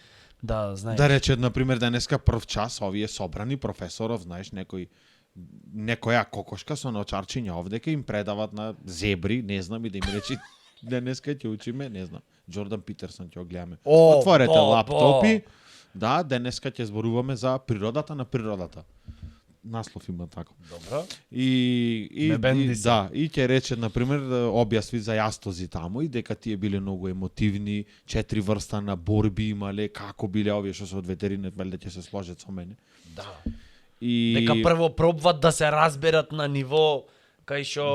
да знаеш. Да рече, например, денеска прв час овие собрани професоров, знаеш, некоја кокошка со научарчиња овдека им предават на зебри, не знам, и да им речи денеска ќе учиме, не знам, Джордан Питерсон ќе го гледаме. Отворете лаптопи. Да, денеска ќе зборуваме за природата на природата. Наслов има така. Добро. И бенди се. да, и ќе рече на пример да објасни за јастози таму и дека тие биле многу емотивни, 4 врста на борби имале, како биле овие што се од ветеринет, веле ќе се сложат со мене. Да. И Дека прво пробват да се разберат на ниво кај што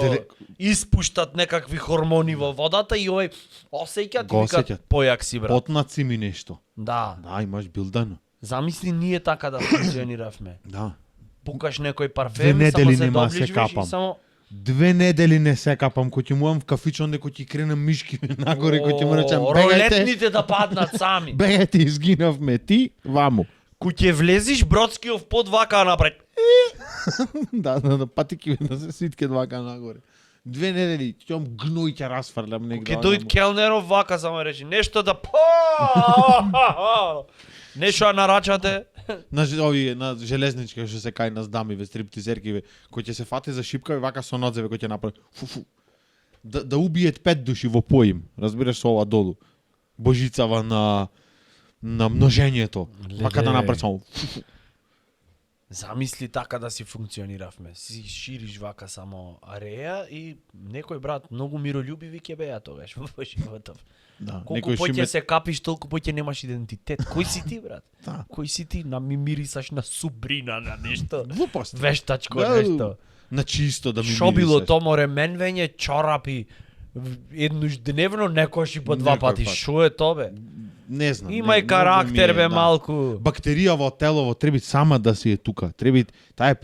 испуштат некакви хормони во водата и овој осеќат и Го викат осеќат. појак си брат. Потнаци ми нешто. Да. Да, имаш билдано. Замисли ние така да функциониравме. Да. Пукаш некој 2 парфем, недели само се нема да се доближиш и капам. само 2 недели не се капам, кој ќе муам в кафич, онде кој ќе кренам мишки нагоре, кој ќе му речам, бегајте, ролетните да паднат сами. бегајте, изгинавме, ти, ваму. Кој ќе влезиш Бродскиов под вака напред. Да, патики да се ситке двака нагоре. 2 недели, ќе гној ќе расфрлам негде. Ќе дојд келнеров вака само речи нешто да нешто да нарачате. На овие на железничка што се кај нас дамиве, стриптизеркиве, кој ќе се фати за шипка и вака со нозеве кој ќе направи фу. Да убиет 5 души во поим, разбираш со ова долу. Божицава на множењето. Вака да направи само фу. Замисли така да си функциониравме. Си шириш вака само ареја и некој брат многу миролюбиви ќе беа тогаш во животов. Да, Колку поќе се капиш, толку поќе немаш идентитет. Кој си ти, брат? Да. Кој си ти? На ми мирисаш на субрина, на нешто. Глупост. Вештачко Да, нешто. На чисто да ми Шо било мирисаш. томо ременвење, чорапи, еднуш дневно, некош и по 2 Некој пати. пат. Шо е то бе? Не знам. Имај не, карактер многу ми бе малку. Бактерија во телово треба сама да си е тука. Треба таа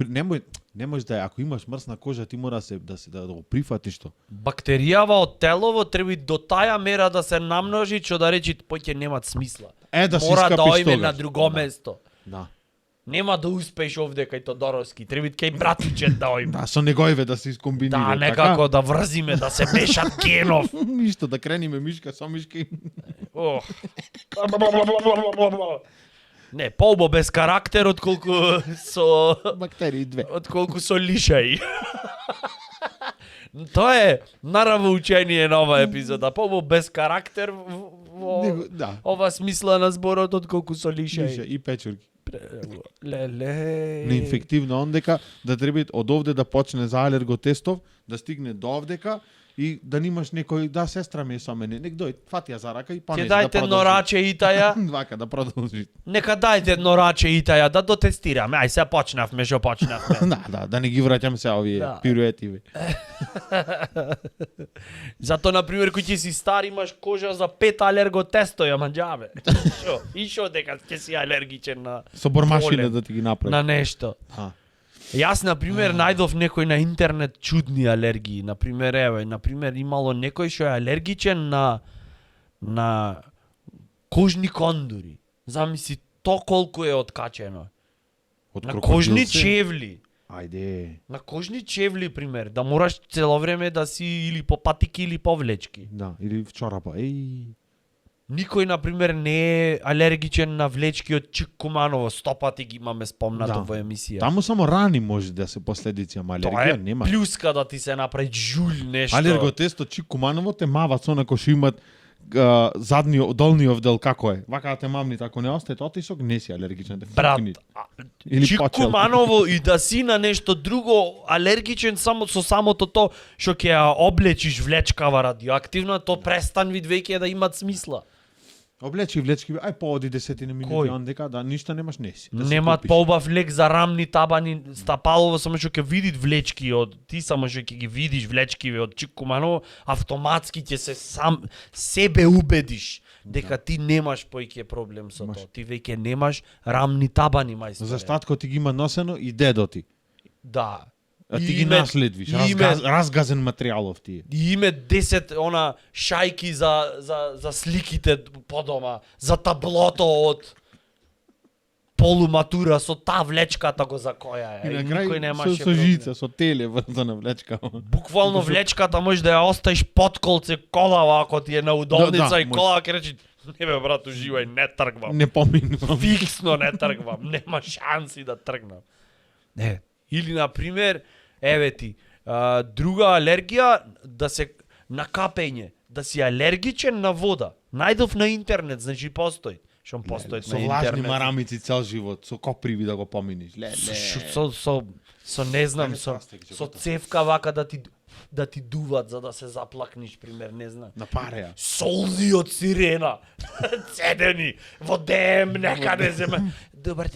не може да е, ако имаш мрсна кожа, ти мора да го прифатиш тоа. Бактеријава од телово треба до таја мера да се намножи, што да речи поќе немат смисла. Да се Мора да искапиш ојме тогаш. на друго место. Да. Нема да успееш овде кај Тодоровски, треба кај братичет да ојме. Да, со неговиве да се искомбинира. Да, некако да врзиме, да се мешат генов. Ништо, да крениме мишка со мишка и... Ох. Не, поубо без карактер отколку со Бактерии 2. отколку со лишај. Тоа е наравоучение на ова епизода. Поубо без карактер во Да. ова смисла на зборот отколку со Лиша лишај. и печурки. Леле. Неинфективно ондека, да треба од овде да почне за алерготестов, да стигне до овдека и да немаш некој, да, сестра ми е со мене, нек дојде, фати ја за рака и Ќе понесе дајте едно раче итаја. Вака да продолжи. Нека дајте едно раче итаја да дотестираме. Ај се почнавме, што почнавме. Да не ги враќам се овие Да. пируетиви. Зато, например, кој ќе си стар, имаш кожа за 5 алерготесто, ја манџаве. Шо? И шо дека ќе си алергичен на Со бормашина поле, да ти ги направи. на нешто. А. Јас, например, најдов некој на интернет чудни алергии. Например, имало некој што е алергичен на кожни кондури. Замисли то колку е откачено. Од На крокодил кожни се? чевли. Ајде. На кожни чевли, пример, да мораш цело време да си или по патики или по влечки. Да, или в чорапа. Никој, например, не е алергичен на влечки од Чик Куманово. 100 пати ги имаме спомнато Да. во емисија. Таму само рани може да се последици, ама Тоа алергија е нема. плюска да ти се направи жуль нешто. Алерготесто Чик Куманово те мават со онако што имат долниот дел како е. Вака да те мамни тако не остае, тоа ти сок не си алергичен. Да Брат, фукни. Или Чик почел. Куманово и да си на нешто друго алергичен само со самото то што ќе ја облечиш влечкава радиоактивна, то престан вид веќе да имат смисла. Облечи влечки, ај поводи 10 минути Кој? ондека, да ништо немаш неси. Да си Немат купиш. поубав лек за рамни табани, стапалово само што ќе видит влечки од ти само што ќе ги видиш влечкиве од Чик Куманово, автоматски ќе се сам себе убедиш дека ти немаш поиќе проблем со Имаш. тоа. Ти веќе немаш рамни табани, мајсторе. За татко ти ги има носено и дедо ти. Да. А ти И ги име- наследвиш, и име- разгазен материјалов ти. И име 10 она шајки за сликите по дома, за таблото од полуматура со таа влечката го за која И е. на И крај никој немаше со проблем. жица, со теле врзана влечка. Буквално влечката може да ја оставиш под колце колава ако ти е на удолница Да, и може. колава ќе речи не бе брат, уживај, не тргвам. Не поминувам. Фиксно не тргвам, нема шанси да тргнам. Не. Или на пример, еве ти, друга алергија да се на капење, да си алергичен на вода. Најдов на интернет, значи постои. Шом постои Со на влажни интернет. марамици цел живот, со коприви да го поминиш. Леле. Со не знам, Не со прастек, со живота. цевка вака да ти да ти дуват за да се заплакниш, пример, не знам. На пареја. Солзи од сирена. Цедени во ДМ некаде зема. Добар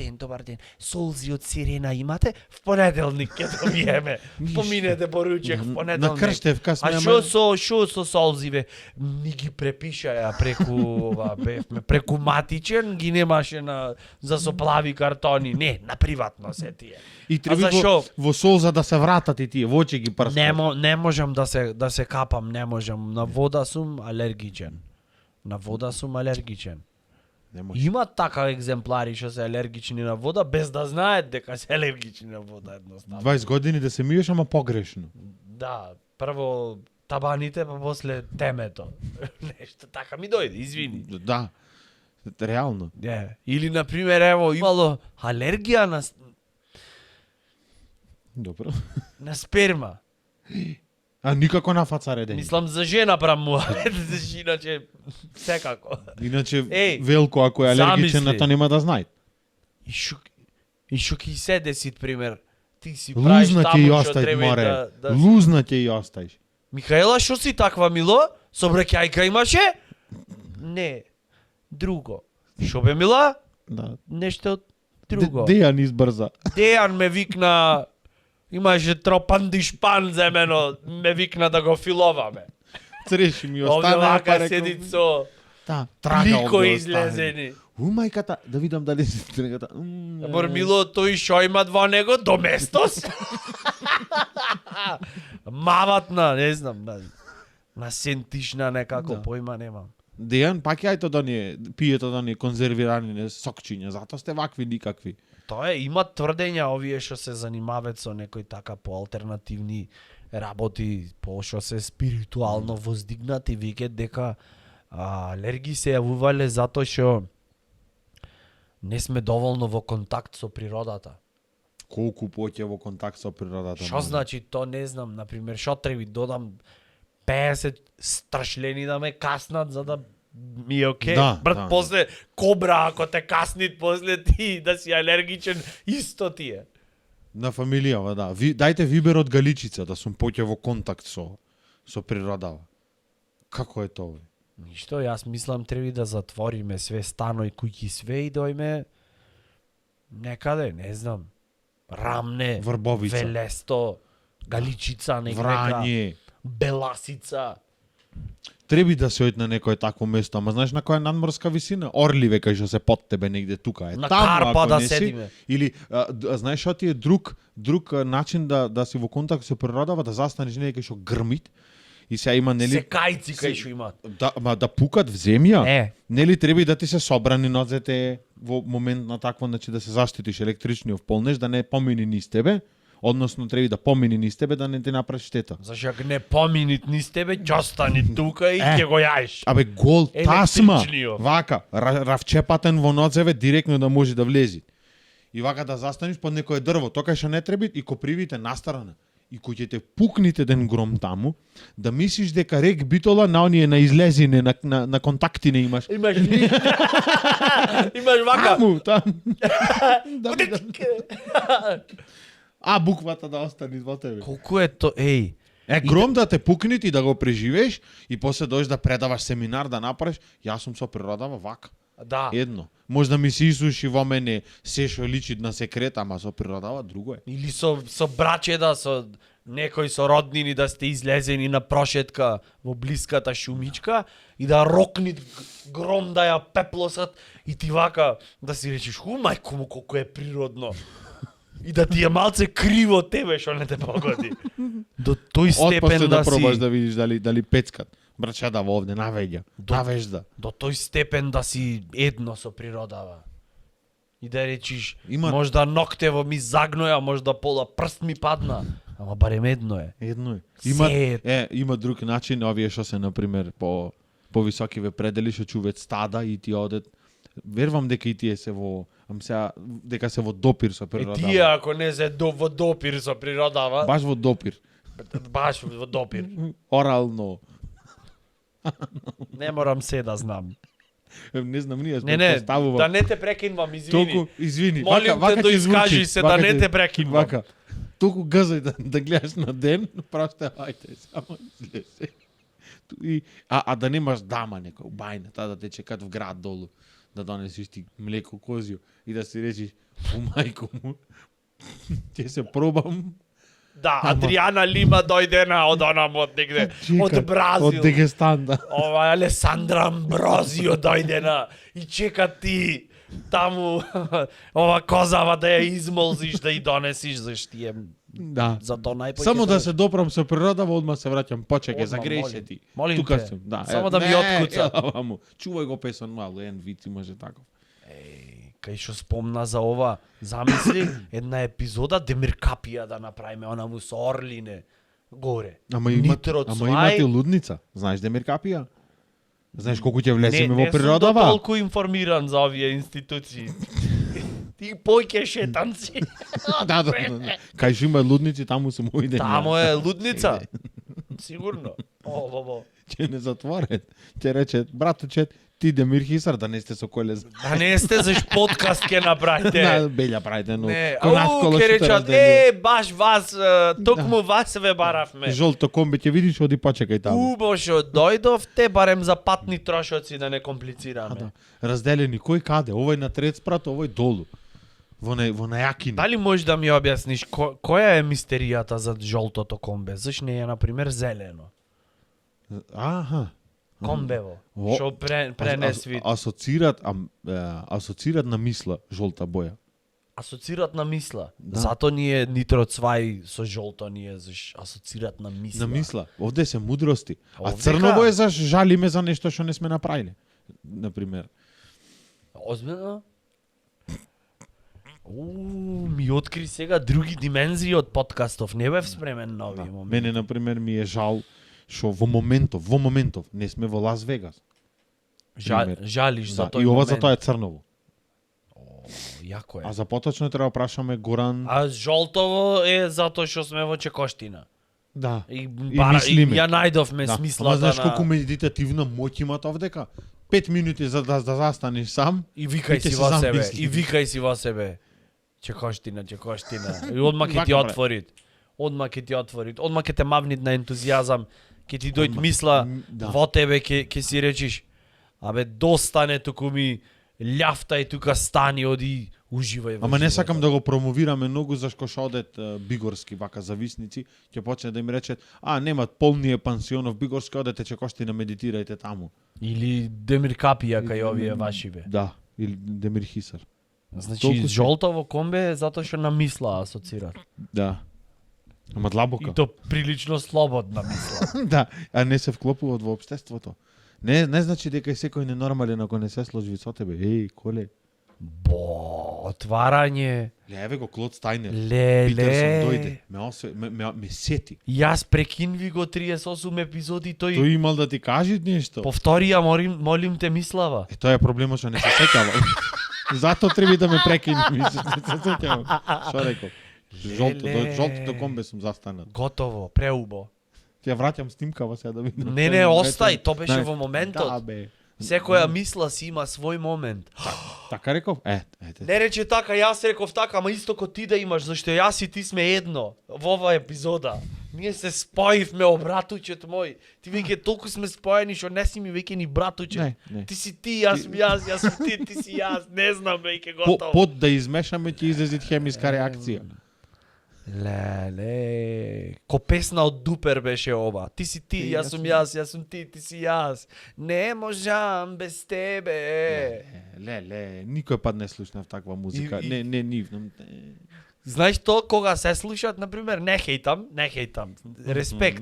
ден. Солзи од сирена имате? В понеделник ќе добиеме. Поминете поручек в понеделник. На Крштевка сме. А шо со солзиве? Ми ги препишаја преку матичен, ги немаше за со плави картони. Не, на приватно се тие. И А треба зашо? во солза да се вратат и тие, во очи ги прскат. Не можам да се капам, не можам. На вода сум алергичен. Не може. Има така екземплари што се алергични на вода без да знаат дека се алергични на вода едноставно. 20 години да се миеш, ама погрешно. Да, прво табаните, па после темето. Нешто така ми дојде, извини. Да. Реално. Или на пример ево имало алергија Добро. на сперма. А никако на фаца редење. Мислам за жена праму, иначе секако. Иначе Еј, Велко ако е алергичен замисли. на тоа нема да знае. И шуки се десит пример. Ти си правиш Лузна ќе таму и што остај треба и море. да Лузна ќе и остаиш. Михаела, шо си таква мило? Собраќајка имаше? Не. Друго. Шо бе мила? Да. Нешто друго. Дејан избрза. Дејан ме викна, имаше тропан дишпан за мено, ме викна да го филоваме. Цреши ми Овде остана. вака седи со Да, плико овде излезени. Мајката, да видам дали се тргата. Бор мило, тој шо имат во него? Доместос? Мават не знам, на сентишна некако, Да. појма немам. Дејан, пак јајто да не пието да не конзервирани сокчиња, затоа сте вакви никакви. Тоа имат тврдења овие што се занимаваат со некои така по алтернативни работи, по што се спиритуално воздигнати, викаат дека алергии се јавувале затоа што не сме доволно во контакт со природата. Колку поќе во контакт со природата. Што може. значи то не знам, на пример, што треба додам 50 страшлени да ме каснат за да ми е окей. Да, Брат, да, после кобра ако те каснит, после ти да си алергичен, исто ти е. На фамилијава, да. Дајте вибер од галичица да сум поќе во контакт со природава. Како е тоа? Ништо, јас мислам треба да затвориме све станои, куќи, све и дојме некаде, не знам, Рамне, Врбовица. Велесто, Галичица, нека, Врање. Беласица. Треби да се ојд на некое такво место, ама знаеш на која надморска висина? Орливе кај што се под тебе негде тука е. На Таму, Карпа ако да не си, седиме. Или знаеш што ти е друг начин да си во контакт со природава, да застанеш некај што грмит и сега има нели Секајци кај што имаат. да пукат в земја. Не. Нели треба и да ти се собрани нозете во момент на такво, значи да се заштитиш електричниот полнеш, да не помини низ тебе, односно треба и да помини низ тебе да не ти направи штета. Зашто ако не поминит низ тебе, ќе остани тука и ќе го јаеш. Абе гол тасма, Електричниот. вака, равчепатен во ноцеве директно да може да влези. И вака да застанеш под некое дрво, тоа кај што не треба и копривите настрана. И кој ќе те пукните ден гром таму, да мислиш дека рек битола на оние на излезине, на контакти не имаш. Имаш ли? Имаш вака. Таму, таму. А буквата да остане во тебе. Колку е то, еј. Гром да те пукнит и да го преживееш и после дојдеш да предаваш семинар да направиш, јас сум со природава вака. Да. Едно. Може да ми се исуши во мене се што личи на секрет, ама со природава друго е. Или со брачеда, со некои со роднини да сте излезени на прошетка во блиската шумичка и да рокнит гром да ја пеплосат и ти вака да си речеш, мајко му колку е природно. И да ти е малце криво тебе што не те погоди. До тој степен Отпосте да да пробаш си да видиш дали пецкат. Брачада во овде навеѓа. Навежда. до тој степен да си едно со природава. И да речиш, Има- можда ноктево ми загноја, можда пола прст ми падна, ама барем едно е. Едно е. Се Има друг начин, овие што се на пример по високиве предели што чуват стада и ти одат. Верувам дека и тие се во дека се во допир со И природава. тие ако не се во допир со природава, Баш во допир. баш во допир. Орално. Не морам се да знам. Не знам, ние сме Не, поставувам. да не те прекинвам, извини. Толку, извини. Молим те да ќе искажи звучи. се да Вака не ќе- те прекинувам. Вака. толку газај да гледаш на ден, просто ајде, само излезе. Да немаш дама некој бајна, таа да те чекат в град долу, да донесиш ти млеко козјо и да си речиш, у мајко му, ќе се пробам. Да, Адриана Лима дојдена од онам од негде, од Бразил. Од Дегестан, да. Ова Алесандра Амброзио дојдена и чека ти таму ова козава да ја измолзиш, да ја донесиш, зашто ти е Да. за тоа најпоќе. Само да се допрам со природава, одма се враќам, почекај, Одма, загреше ти. молим Тука те. сум, да. Само да ми откуца. Чувај го песон мал, ен вид имаше таков. Кај што спомна за ова, замисли една епизода Демир Капија да направиме, она му со орлине горе. Ама Нитро имате лудница. Знаеш Демир Капија? Знаеш колку ќе влеземе во Не природава? сум толку информиран за овие институции. Ти појке шетанци. Да. Кај што има лудници, таму се мои дени. Тамо е лудница. Сигурно. Во. Ќе не затворат. Ќе рече, братуче, ти Демир Хисар, да не сте со колез. Да не сте заш подкаст ке направите. Да, белја правите, но Не, колашко ке речат, баш вас, токму вас ве баравме. Жолто комби ќе видиш, оди почекај таму. Бошо, дојдовте барем за патни трошоци да не комплицираме. Да. Разделени кој каде, овој на трет спрат, овој долу. Во најакини. Дали можеш да ми објасниш која е мистеријата за жолтото комбе? Заш не е на пример зелено? Аха. Комбево. Во- Што пренес вид. Асоцират на мисла жолта боја. Асоцират на мисла. Да. Зато ние нитроцвај со жолто ние заш асоцират на мисла. На мисла. Овде се мудрости. А Овдека- црново е заш жалиме за нешто што не сме направиле. На пример. Озбилно? Ми откри сега други димензии од подкастов. Не бев спремен на овие моменти. Мене на пример ми е жал што во моментов не сме во Лас Вегас. пример. Жалиш за Да, тој и ова момент. за тоа е црново. Јако е. А за поточно треба прашаме Горан. А жолтово е затоа што сме во Чекоштина. Да. И мислиме. ја најдовме Да. смислата Ама знаеш на... колку медитативна моќ имат овдека? 5 минути за да застанеш сам. И викај И ќе си се во себе. замислиш. И викај си во себе. Чекоштина. И одма ќе ти Вака прави. отворит. Одма ќе те мавнит на ентузијазам. Ќе ти дојд Одма. мисла Да. во тебе, ќе си речиш, абе достане туку ми љафтај тука стани, оди уживај во Ама не животот. сакам да го промовираме многу зашто што одет бигорски вака зависници, ќе почне да им речат, немат полниот пансионов бигорски, одете Чекоштина, медитирајте таму. Или Демир Капија кај овие вашиве. Да, или Демир Хисар. Значи Толку се- жолтово комбе е затоа што на мисла асоцира. Да. Ама длабока. И то прилично слободна мисла. Да, а не се вклопуваат во општеството. Не значи дека е секој ненормален ако не се сложи со тебе. Коле. Отварање. Еве го Клод Стајнер. Питерсон дојде. Леле. Ме сети. Јас прекинви го 38 епизоди, тој Тој имал да ти каже нешто. повторија, молим те мислава. Тоа е проблемот што не се сеќава. Зато треба да ме прекини, мислиш, не се сеќавам. Што рекол? Жолтото комбе сум застанат. Готово, преубо. Ќе враќам снимкава сега да видам. Не, остај, то беше во моментот. Да, бе. Секоја мисла си има свој момент. Така реков? Не рече така, јас реков така, ама исто ко ти да имаш, зашто јас и ти сме едно во оваа епизода. Ние се споивме, о братучет мој. Ти веќе толку сме споени што не си ми веќе ни братучет. Не. Ти си ти, јас сум јас, јас сум ти си јас. Не знам веќе готово. Под да измешаме ќе излезит хемиска реакција. Леле, ко песна од Дупер беше ова. Ти си ти, јас сум јас сум ти си јас. Не можам без тебе. Леле, никој пат не слушнав таква музика. Не нивно. Знаеш то кога се слушат, например, не хейтам, респект.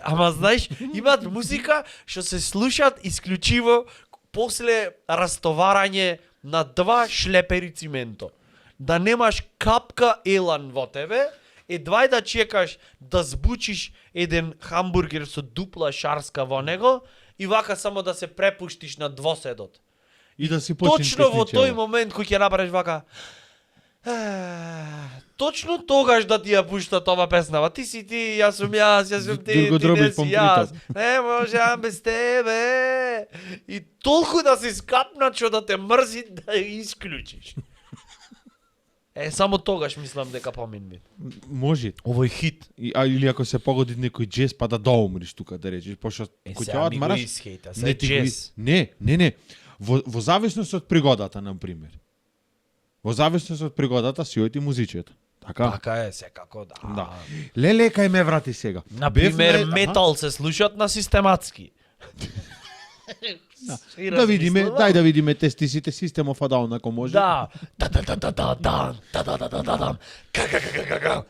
Ама знаеш, имаат музика што се слушат исклучиво после растоварање на 2 шлепери цименто. Да немаш капка елан во тебе, едвај да чекаш да збучиш еден хамбургер со дупла шарска во него и вака само да се препуштиш на двоседот. И да си почнеш Точно во песничево. тој момент кој ќе направиш вака, точно тогаш да ти ја пуштат ова песнава. Ти си ти, јас сум ти, Друго ти дроби не си помприта. јас. Не можам без тебе. И толку да си скапнат што да те мрзи да ја исклучиш. Само тогаш мислам дека поминби. Може. Овој хит. Или ако се погоди некој джез па да доумриш тука да речеш, пошто кој ќе Сега ми го одмараш. исхејта, се джез. Не. Во зависност од пригодата, на пример. Во зависност од пригодата си оти музичето. Така? Така е, секако, да. Да. Леле, кај ме врати сега. Например, метал се слушат на систематски. Да видиме, дај да видиме тестисите System of a Down ако може. Да.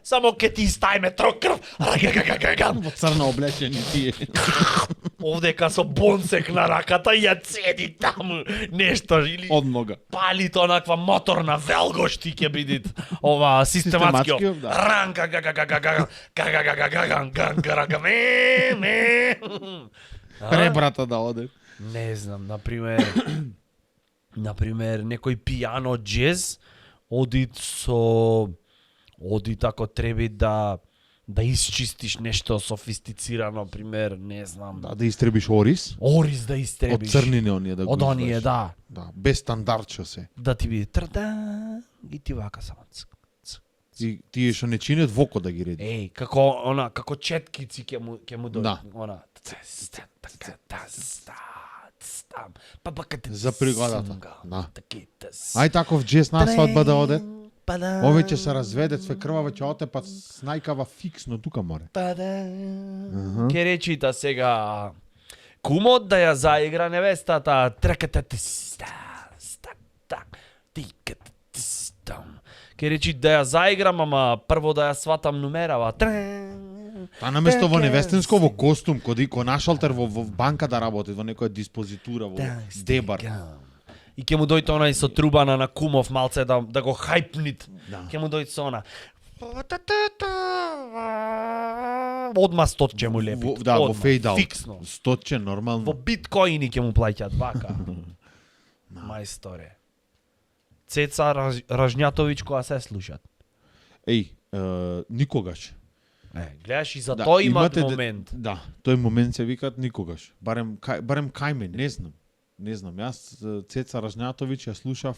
Само ке ти стајме трокрв. Во црно облечени тие. Овдека со бонсек на раката ја цеди таму нешто или Од нога. пали тоа онаква моторна велгошти ќе бидит ова систематски. Систематски, да. Ранка Ребрата да оде. Не знам, например некој пијано джез оди ако треби да исчистиш нешто софистицирано, пример, не знам. Да истребиш орис. Орис да Од истребиш. црнини оние да го Од оние, извадиш. да. Да, без стандардчо се. Да ти биде трда и ти вака само. И тие што не чинет воко да ги реди. Еј, како четкици ќе му дојде. Да. Она. За пригодата. Да. Ај таков джез на свадба да оде. Овој ќе се разведе, све крваво ќе отепат снајкава фиксно тука море. Ке речита сега кумот да ја заигра невестата. Ке речи да ја заиграм, ама прво да ја сватам нумерава. Та наместо во невестинско во костум, кој нашалтер во банка да работи, во некоја диспозитура, во дебар. И ќе му дојде онај со трубана на кумов малце да го хајпнит. Да. Ќе му дојде со она. Одма стотче му лепи. Да, во фейдаут. Фиксно. Стотче нормално. Во биткоини ќе му плаќаат вака. Мајсторе. Цеца Ражњатовиќ која се слушат. Еј, никогаш. Гледаш и за тој имат момент. Да, тој момент се викат никогаш. Барем кај мене, не знам. Јас Цеца Ражњатовиќ ја слушав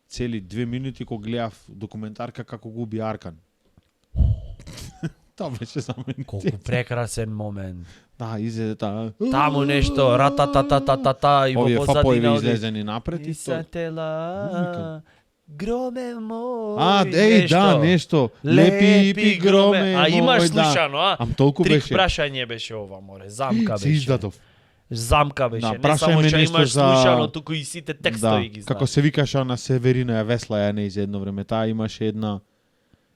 цели 2 минути кога гледав документарка како го уби Аркан. Тоа беше за мене. Колку прекрасен момент. Да, изеде таа. Таму нешто рататататата и во Овие позадина фапови оди. излезени напред и тоа. Сатела. Громе мој. Еј, да, нешто. Лепи громе. А имаш мој, да. слушано, а? Ам толку Трик беше. прашање беше ова, море. Замка Се беше. издадов. Замка беше. Да, Не прашај само ме што нешто имаш за- слушано, туку и сите Да, текстови ги знаеш. како се викаше она Северина ја весла ја не за едно време. Таа имаше една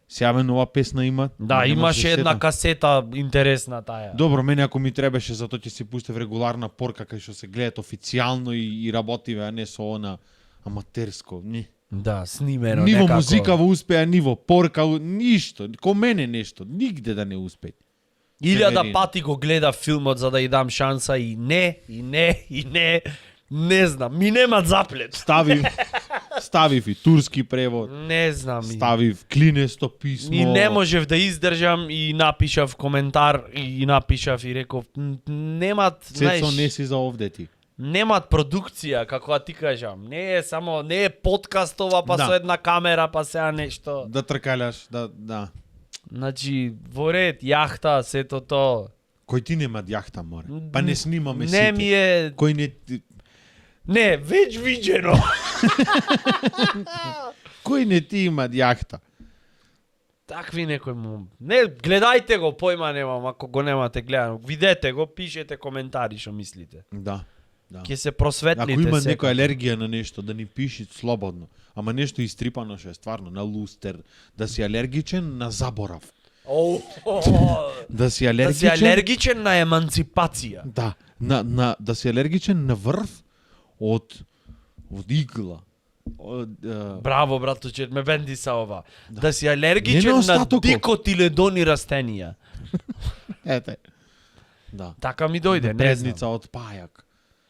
сјавена песна има. Да, не имаше се една сетам. касета интересна таа. Добро, мене ако ми требаше, затоа ќе си пуштев регуларна порка кај што се гледат официјално и работиве, а не со она аматерско. Не. Да, снимено Ниво некако. музика во успеа, ниво порка, ништо. Ко мене нешто, нигде да не успе. Илјада Северин. пати го гледа филмот за да ја дам шанса и не. Не знам, ми немат заплет. Ставив и турски превод, Не знам. ставив клинесто писмо. И не можев да издржам и напишав коментар и напишав и реков немат, Цецо, знаеш, не си за овде ти. немат продукција, како да ти кажам. Не е подкаст ова, па Да. со една камера, па сега нешто. Да тркаляш, да. Значи, во ред, јахта, сето то. Кој ти нема јахта, море. Па не снимаме Не сите. ми е... Кој не... Не, веќе видено. Кој не ти има јахта? Такви некој му... Не, гледајте го, појма немам, ако го немате гледано. Видете го, пишете коментари што мислите. Да. Ќе се просветлите. Ако има секако. некоја алергија на нешто, да ни пиши слободно. Ама нешто истрипано што е стварно, на лустер. Да си алергичен на заборав. Да си Да алергичен... си алергичен на еманципација. Да, да си алергичен на врв од игла. Браво, братуче, ме бенди са ова. Да си Не алергичен на на остатокот. дикотиледони растенија. Ете. Да. Така ми дојде, не знам. Предница од пајак.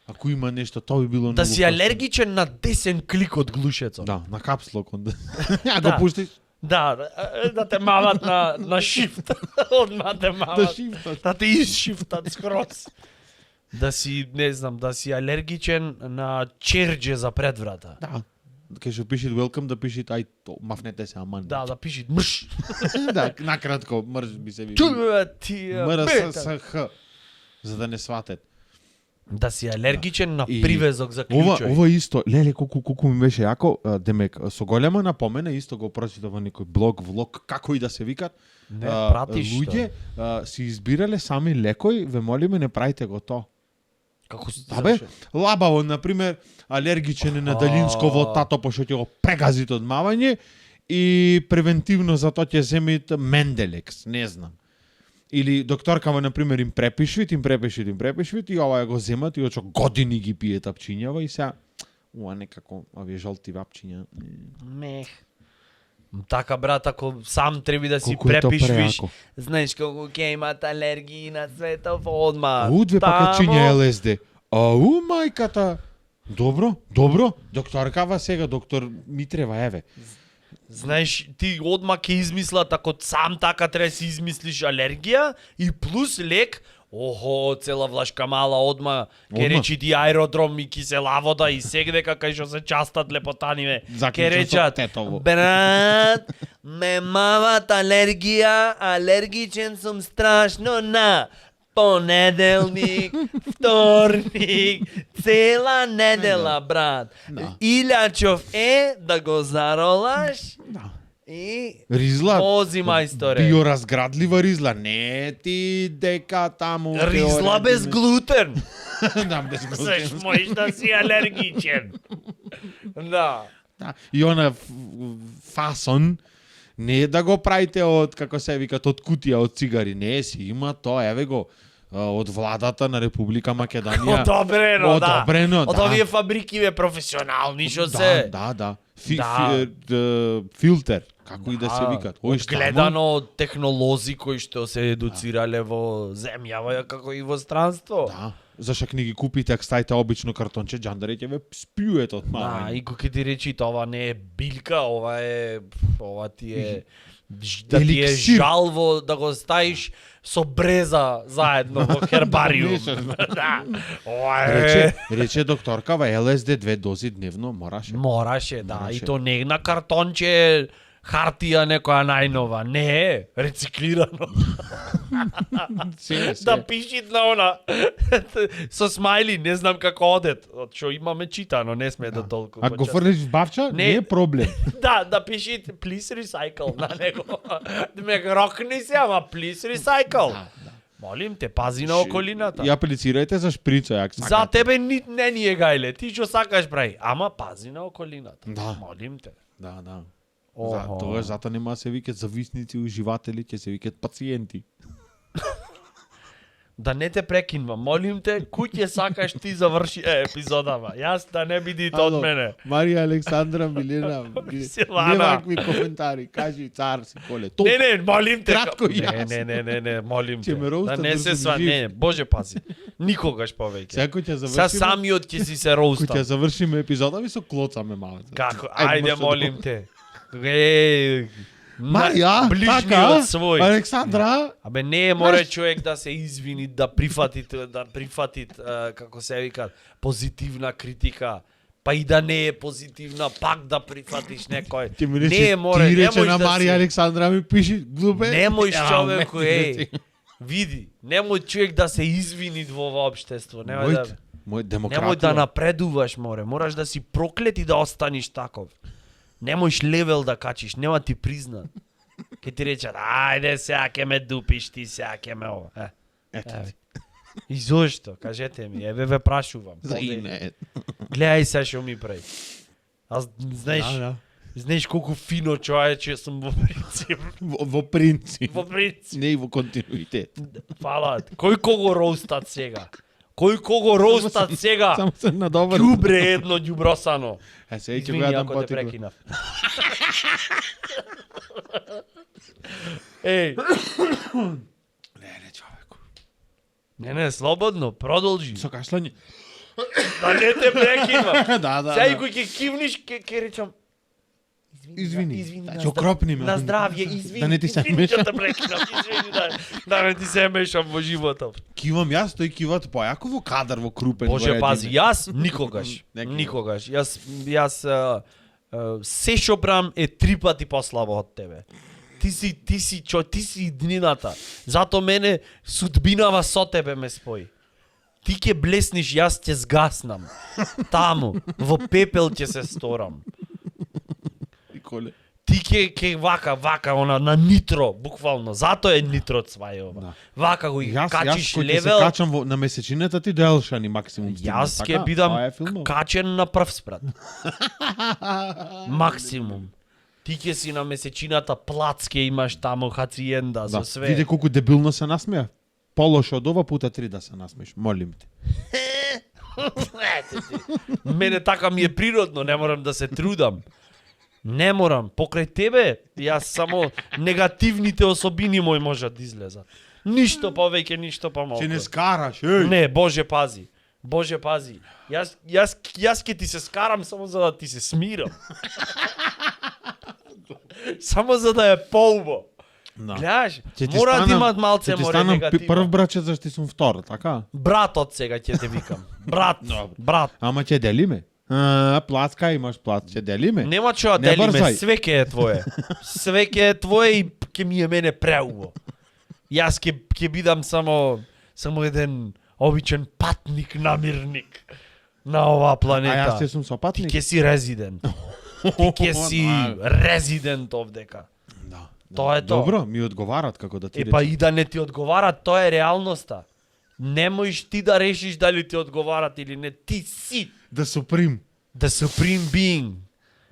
Ако има нешто, тоа би било Да многу си алергичен на десен клик од глушецот. Да, на капслок. Ја Да. го пуштиш Да, да те мават на шифт. Одма те мават. да шифташ. Да те изшифтат скроз. Да си, не знам, да си алергичен на черџе за предврата. Да. кај што пишат welcome да пишат ај мафнете се аман. Да пиши мрш. Да, накратко мрш би се Чу ти МРССХ за да не сватат. Да си алергичен на И привезок за клучови. Ова исто, леле колку ми беше јако, демек со голема напомена исто го прочитав во некој блог, влог, како и да се викат. Не, пратиш луѓе си избирале сами лекој, ве молиме не правите го то. Како Абе, лабаво, например, алергичен е на далинсково тато пошто ќе го прегазите одмавање и превентивно за тоа ќе земите Менделекс, не знам. Или докторкава, например, им препишвит и ова го земат и очо години ги пие тапчињава и сега некако овие жолти вапчиња. Мех. Така брат, ако сам треба да си Колку е то препишвиш, преако. знаеш колку ќе имат алергии на светов одма. Две пакетчиња ЛСД. Ау, мајката. Добро. Докторкава сега, доктор Митрева, еве. Знаеш, ти одма ќе измислат, ако сам така треба си измислиш алергија и плюс лек, охо, цела влашка мала одма, ќе Одма? речи ти аеродром и кисела вода и сегдека кај што се частат лепотаниве. Ќе Заклучен со речат, тетово. брат, ме мават алергија, алергичен сум страшно на понеделник, вторник, цела недела, брат. Да. Илјачов е да го заролаш Да. и Ризла. вози мајсторе. Биоразградлива ризла. Не ти дека таму... Ризла без глутен. Да, без Сеш, глутен. можеш да си алергичен. Да. Да. И она фасон не е да го правите од, како се викат, од кутија, од цигари. Не, си има тоа, еве го, од владата на Република Македонија. Одобрено, да. Одобрено, Од да. овие фабрики бе професионални што се. Да. Да. Филтер, како и да се викат. Ој што Гледано од технолози кои што се едуцирале во земјава, како и во странство. Да. Зашто ќе ги купите, ако ставите обично картонче, джандаре ќе ве сплюет од Да, мама. и кога ќе ти речи ова не е билка, ова ти е да ти е Еликсир. жалво да го ставиш со бреза заедно во хербариум. Мешано. Да. Ова е Рече докторкава, ЛСД 2 дози дневно мораше. Мораше, да, Мораше. и то не на картонче хартија некоја најнова, не, рециклирано. Се. Да пишит на она со смајли, не знам како одет, од што имаме читано, не сме до толку. Ако го фрлиш в бавча, Не. не е проблем. Да пишит please recycle на него. Да ме рокни се, ама please recycle. Молим те, пази на околината. И аплицирајте за шприцо, јак сакате. За тебе не ни е гајле, ти што сакаш прави, ама пази на околината. Да. Молим те. Да. Охо. Тоа затоа нема да се викат зависници, уживатели, ќе се викат пациенти. Да не те прекинвам, молим те, куќе сакаш ти заврши епизодава. Јас да не бидите од мене. Марија Александра Милена. Силана. Невакви коментари, кажи цар си коле. Топ. Не, молим те. Кратко и јасно. Не, молим те. Ќе ме роустат Да не докато се сум сва, жив. не, Боже пази. Никогаш повеќе. Сега ќе Са завршиме. самиот ќе си се Кој ќе роустам. завршиме епизода, ми со клоцаме малку. Како? Ајде, Ајде, може да молим го- те. Марија, ближниот така, свој. Александра, Абе не море човек да се извини, да прифати како се вика позитивна критика. Па и да не е позитивна, пак да прифатиш некој. ќе ми Не рече, море, ти рече немој на да Марија си- Александра ми пиши глупе. Немој Ја, човеку, ме, види, немој човек да се извини во ова општество, немој да Мој немој демократија. да напредуваш, мораш да си проклет и да останеш таков. Немојш левел да качиш, нема ти признат. Ке ти речат, ајде сега ќе ме дупиш ти, сега ќе ме ова. Ето Еве. И зошто? Кажете ми, еве ве прашувам. За име. Гледај се што ми прави. Аз знаеш, Да. знаеш колку фино човече сум во принцип. Во принцип. Во принцип. Не и во континуитет. Фала. Кој кого роустат сега? Кој кого роустат сега? Само се надобар. Ѓубре едно ѓубросано. Се ќе го Извини јадам ако те потикло. прекинав. Еј, Не, човеку. не, слободно, продолжи. Со кашлање. Да не те прекинав. Да. Сега и кој ќе кивниш, ќе речам Извини. на Ќе окропни ме. На здравје, извини. Да не ти се извини мешам. што те прекинав, извини да не ти се мешам во животот. Кивам јас, тој киват појако во кадар, во крупен. Боже во пази, редине. јас никогаш, Не кивам. никогаш. Јас се што брам е 3 пати послабо од тебе. Ти си иднината. Зато мене судбинава со тебе ме спои. Ти ќе блесниш, јас ќе згаснам. Таму, во пепел ќе се сторам. И коле. Ти ќе вака, она на нитро, буквално. Зато е нитро цвај ова. Да. Вака го и качиш кој ќе левел. се качам на месечината ти до Елшани максимум. Јас ќе Така? бидам Тоа е филмов. качен на прв спрат. Максимум. Ти ќе си на месечината, плац ќе имаш таму, хациенда, Да. за све. Види колку дебилно се насмеа. Полошо од ова пута 3 да се насмееш, молим те. Мене така ми е природно, не морам да се трудам. Не морам. Покрај тебе, јас само негативните особини мои можат да излезат. Ништо повеќе, ништо помалку. Ќе не скараш, еј. Не, Боже пази. Боже пази. Јас ќе ти се скарам само за да ти се смирам. Само за да е полбо. Да. Гледаш, Ќе ти мора да станам- имат малце ќе ти море станам негативно. прв браче зашто ти сум втор, така? Брат од сега ќе те викам. Брат, брат. Ама ќе делиме. Плацка имаш плац, ќе делиме. Нема што да Не делиме, брзај. све ќе е твое. Све ќе е твое и ќе ми е мене преубо. Јас ќе бидам само еден обичен патник, намирник на оваа А планета. јас ти сум Ти сопатник. ќе си резидент. Ти ќе си резидент овдека. Да. Тоа е тоа. Добро, ми одговарат како да ти Па речам. и да не ти одговарат, тоа е реалноста. Не можеш ти да решиш дали ти одговарат или не. Ти си Да суприм. the supreme being.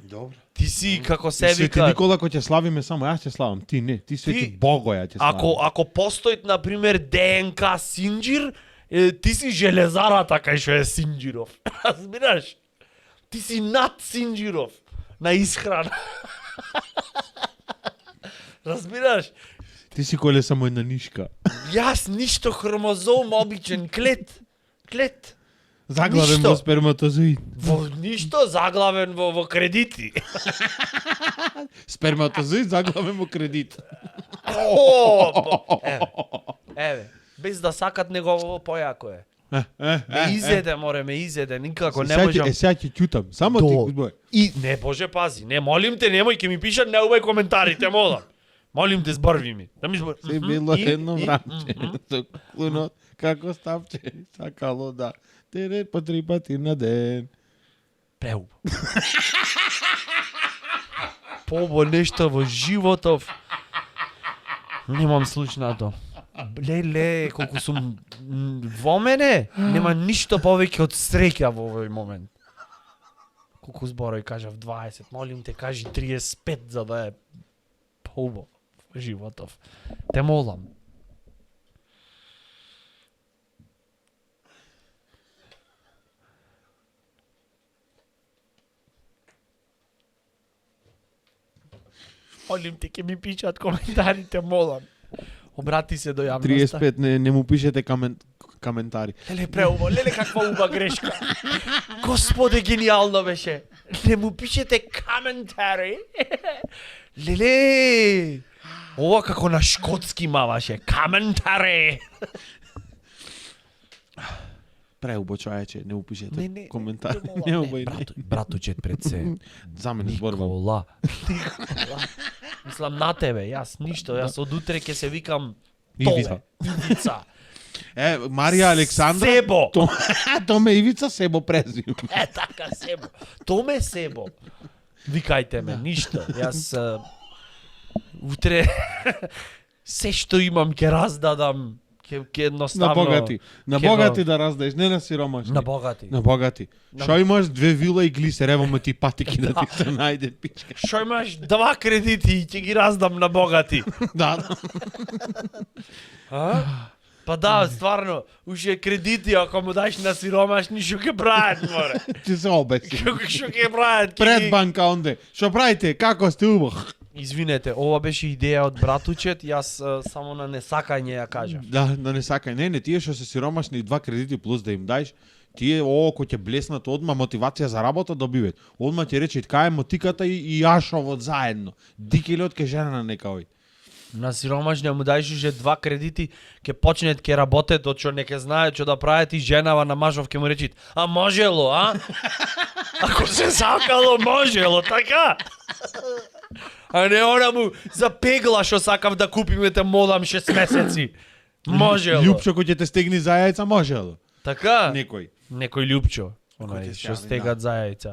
Добро. Ти си како се Свети вика. Никола кој ќе славиме само јас ќе славам, ти не, ти Свети Ти- Богоја ќе славам. Ако постои на пример ДНК Синџир, ти си железарата кај што е Синџиров. Разбираш? Ти си над Синџиров на исхрана. Разбираш? Ти си коле само една нишка. Јас ништо хромозом обичен клет. Заглавен Ништо. во сперматозоид. Во ништо заглавен во кредити. Сперматозоид заглавен во кредит. Еве, без да сакат негово појако е. Ме изеде, ме изеде, никако не можам. Сега ќе ќутам. Само ти збој. И не, Боже пази, не, молим те, немој, ќе ми пишат неубави коментари, те молам. Молим те, збрви ми. Да ми збрви. Се било едно врамче со клунот, како ставче, сакало да тере по 3 пати на ден. Преубо. Побо нешто во животов. Немам слушнато. Леле, колку сум во мене, нема ништо повеќе од среќа во овој момент. Колку зборој кажав 20, молим те кажи 35 за да е побо во животов. Те молам. Молим те, ќе ми пишат коментарите, молам. Обрати се до јавноста. 35 не му пишете коментари. Леле, преубо, леле каква уба грешка. Господе, гениално беше. Не му пишете коментари. Леле, ова како на шкотски маваше. Коментари. Преубо човече, не му пишете Не, коментари. молам, Не убај. Братучет пред се. За мене зборувам. Никола. Мислам на тебе, јас ништо, јас од утре ќе се викам Ивица. Ивица. Марија Александра. Себо. Томе Ивица Себо презим. Така Себо. Томе Себо. Викајте ме, ништо. Јас утре се што имам ќе раздадам, ќе едноставно. На богати. На ќе богати го- да раздадеш, не на сиромашни. На богати. На богати. Шо имаш 2 вила и глисер, ево ме ти патики да ти се најде пичка. Што имаш 2 кредити и ќе ги раздам на богати. Да. А? Па да, стварно, уште кредити ако му даш на сиромашни што ќе прават, море. Ти се обеси. Што ќе прават? Пред банка онде. Шо правите? Како сте убав? Извинете, ова беше идеја од братучет, јас само на несакање ја кажав. Да, да не сакај. Не, тие што се сиромашни 2 кредити плюс да им даеш, тие кој ќе блеснат одма мотивација за работа добиват. Одма ќе рече така е мотиката и јашовот заедно. Дикелот ке жена на некој. На сиромашния му дајш уже 2 кредити, ќе почнет ќе работет, од што не ќе знае што да прават и женава на мажов ќе му речит: "А можело, а?" Ако се сакало, можело, така? А не она му за пегла што сакав да купиме те модам 6 месеци. Можело. Љупчо кој ќе те стегни за јајца, можело. Така? Некој. Некој љупчо. Кој Онај те што стяне, стегат за јајца.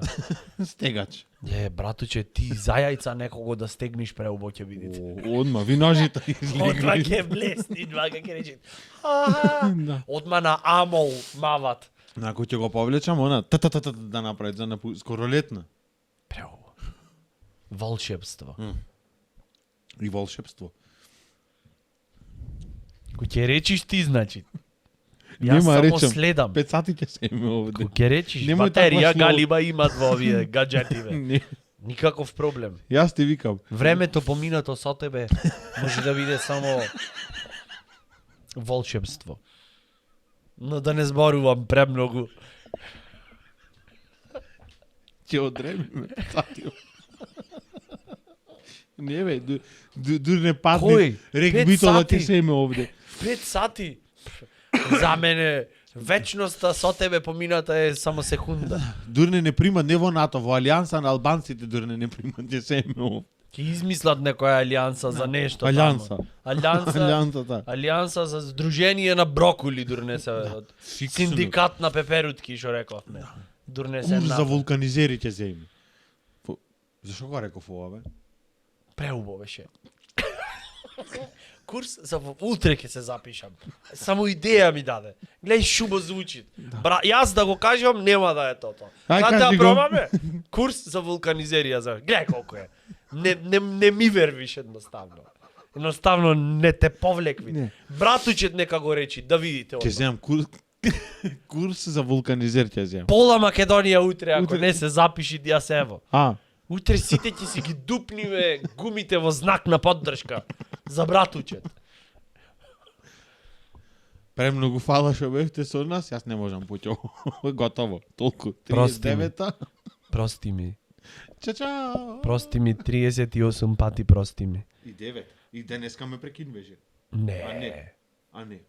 Стегач. Братуче, ти за јајца некого да стегниш преубо ќе видите. Одма, ви ножите. Одма ќе блесни, два ќе речи. Да. Одма на амол мават. Ако ќе го повлечам, она да направи за скоро летна. Преубо. Волшебство. И волшебство. Кој ќе речиш ти, значи. Јас Нема само речем. следам. 5 сати ќе се име овде. Кој ќе речиш, Немој батерија таква галиба имат во овие гаджетиве. Не. Никаков проблем. Јас ти викам. Времето поминато со тебе може да биде само волшебство. Но да не зборувам премногу. Ќе одремиме. Сати. Не бе, дур не падне. Кој? Регбито 5 да сати? ти се име овде. 5 сати. За мене вечноста со тебе помината е само секунда. Дур не примат, не во НАТО, во Алијанса на албанците дур не примат ќе се име овде. Ќе измислат некоја алијанса за нешто Алијанса. тамо. Алијанса. Алијансата. Алијанса за здружение на брокули дур не се од синдикат на пеперутки што рековме. Дур не се Курс за НАТО. вулканизери ќе се име. Зашо го реков ова бе? Преубо беше. Курс за утре ќе се запишам. Само идеја ми даде. Гледај шубо звучи. Јас да го кажам нема да е тоа. Ај, Кај да кажи го. пробаме? Курс за вулканизерија за. Гледај колку е. Не ми вервиш едноставно. Едноставно не те повлекви. Не. Братучет нека го речи, да видите Ќе одма. земам курс за вулканизер ќе земам. Пола Македонија утре, ако Утре. не се запиши дијас ево. А, Утре сите ќе си ги дупниме гумите во знак на поддршка за братучет. премногу фала што бевте со нас, јас не можам пуќе. Готово, толку. Прости ми. 39-та. Прости ми. Чао. Прости ми 38 пати прости ми. И 9. И денеска ме прекинуваше. Не. А не.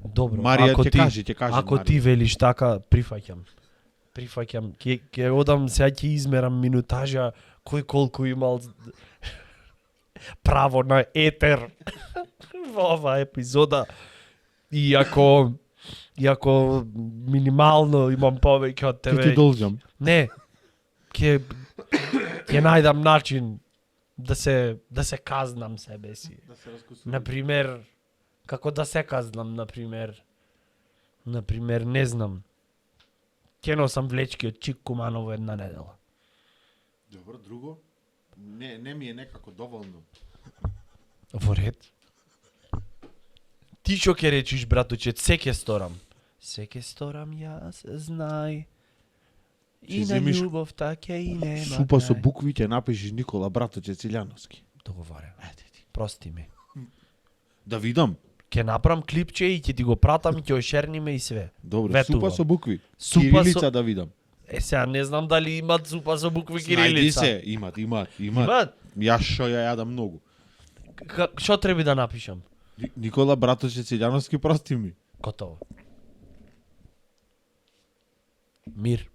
Добро, Марија ако ќе ти, каже ако Марија. ти велиш така, прифаќам. Ќе одам сега ќе измерам минутажа кој колку имал право на етер во оваа епизода. И ако минимално имам повеќе од Ќе тебе. ти должам. Не. Ќе најдам начин да се казнам себе си. Да се раскусувам. Например, како да се казнам, например, не знам. Ќе носам влечки од Чик Куманово една недела. Добро, друго? Не ми е некако доволно. Во ред. Ти што ќе речиш, братуче, се ќе сторам. Се ќе сторам јас, знај. И Ќе на земиш љубовта ќе и нема. Супа со крај. букви ќе напишеш Никола Браточе Цилјановски. Договорено. Ајде ти. Прости ми. Да видам. Ќе направам клипче и ќе ти го пратам, ќе ошерниме и све. Добро, Ветувам. супа со букви. Супа Кирилица со- да видам. Сега не знам дали имат супа со букви Најди кирилица. се, имат. Имат? Јас што ја јадам многу. Што треба да напишам? Никола Браточе Цилјановски, прости ми. Готово. Мир.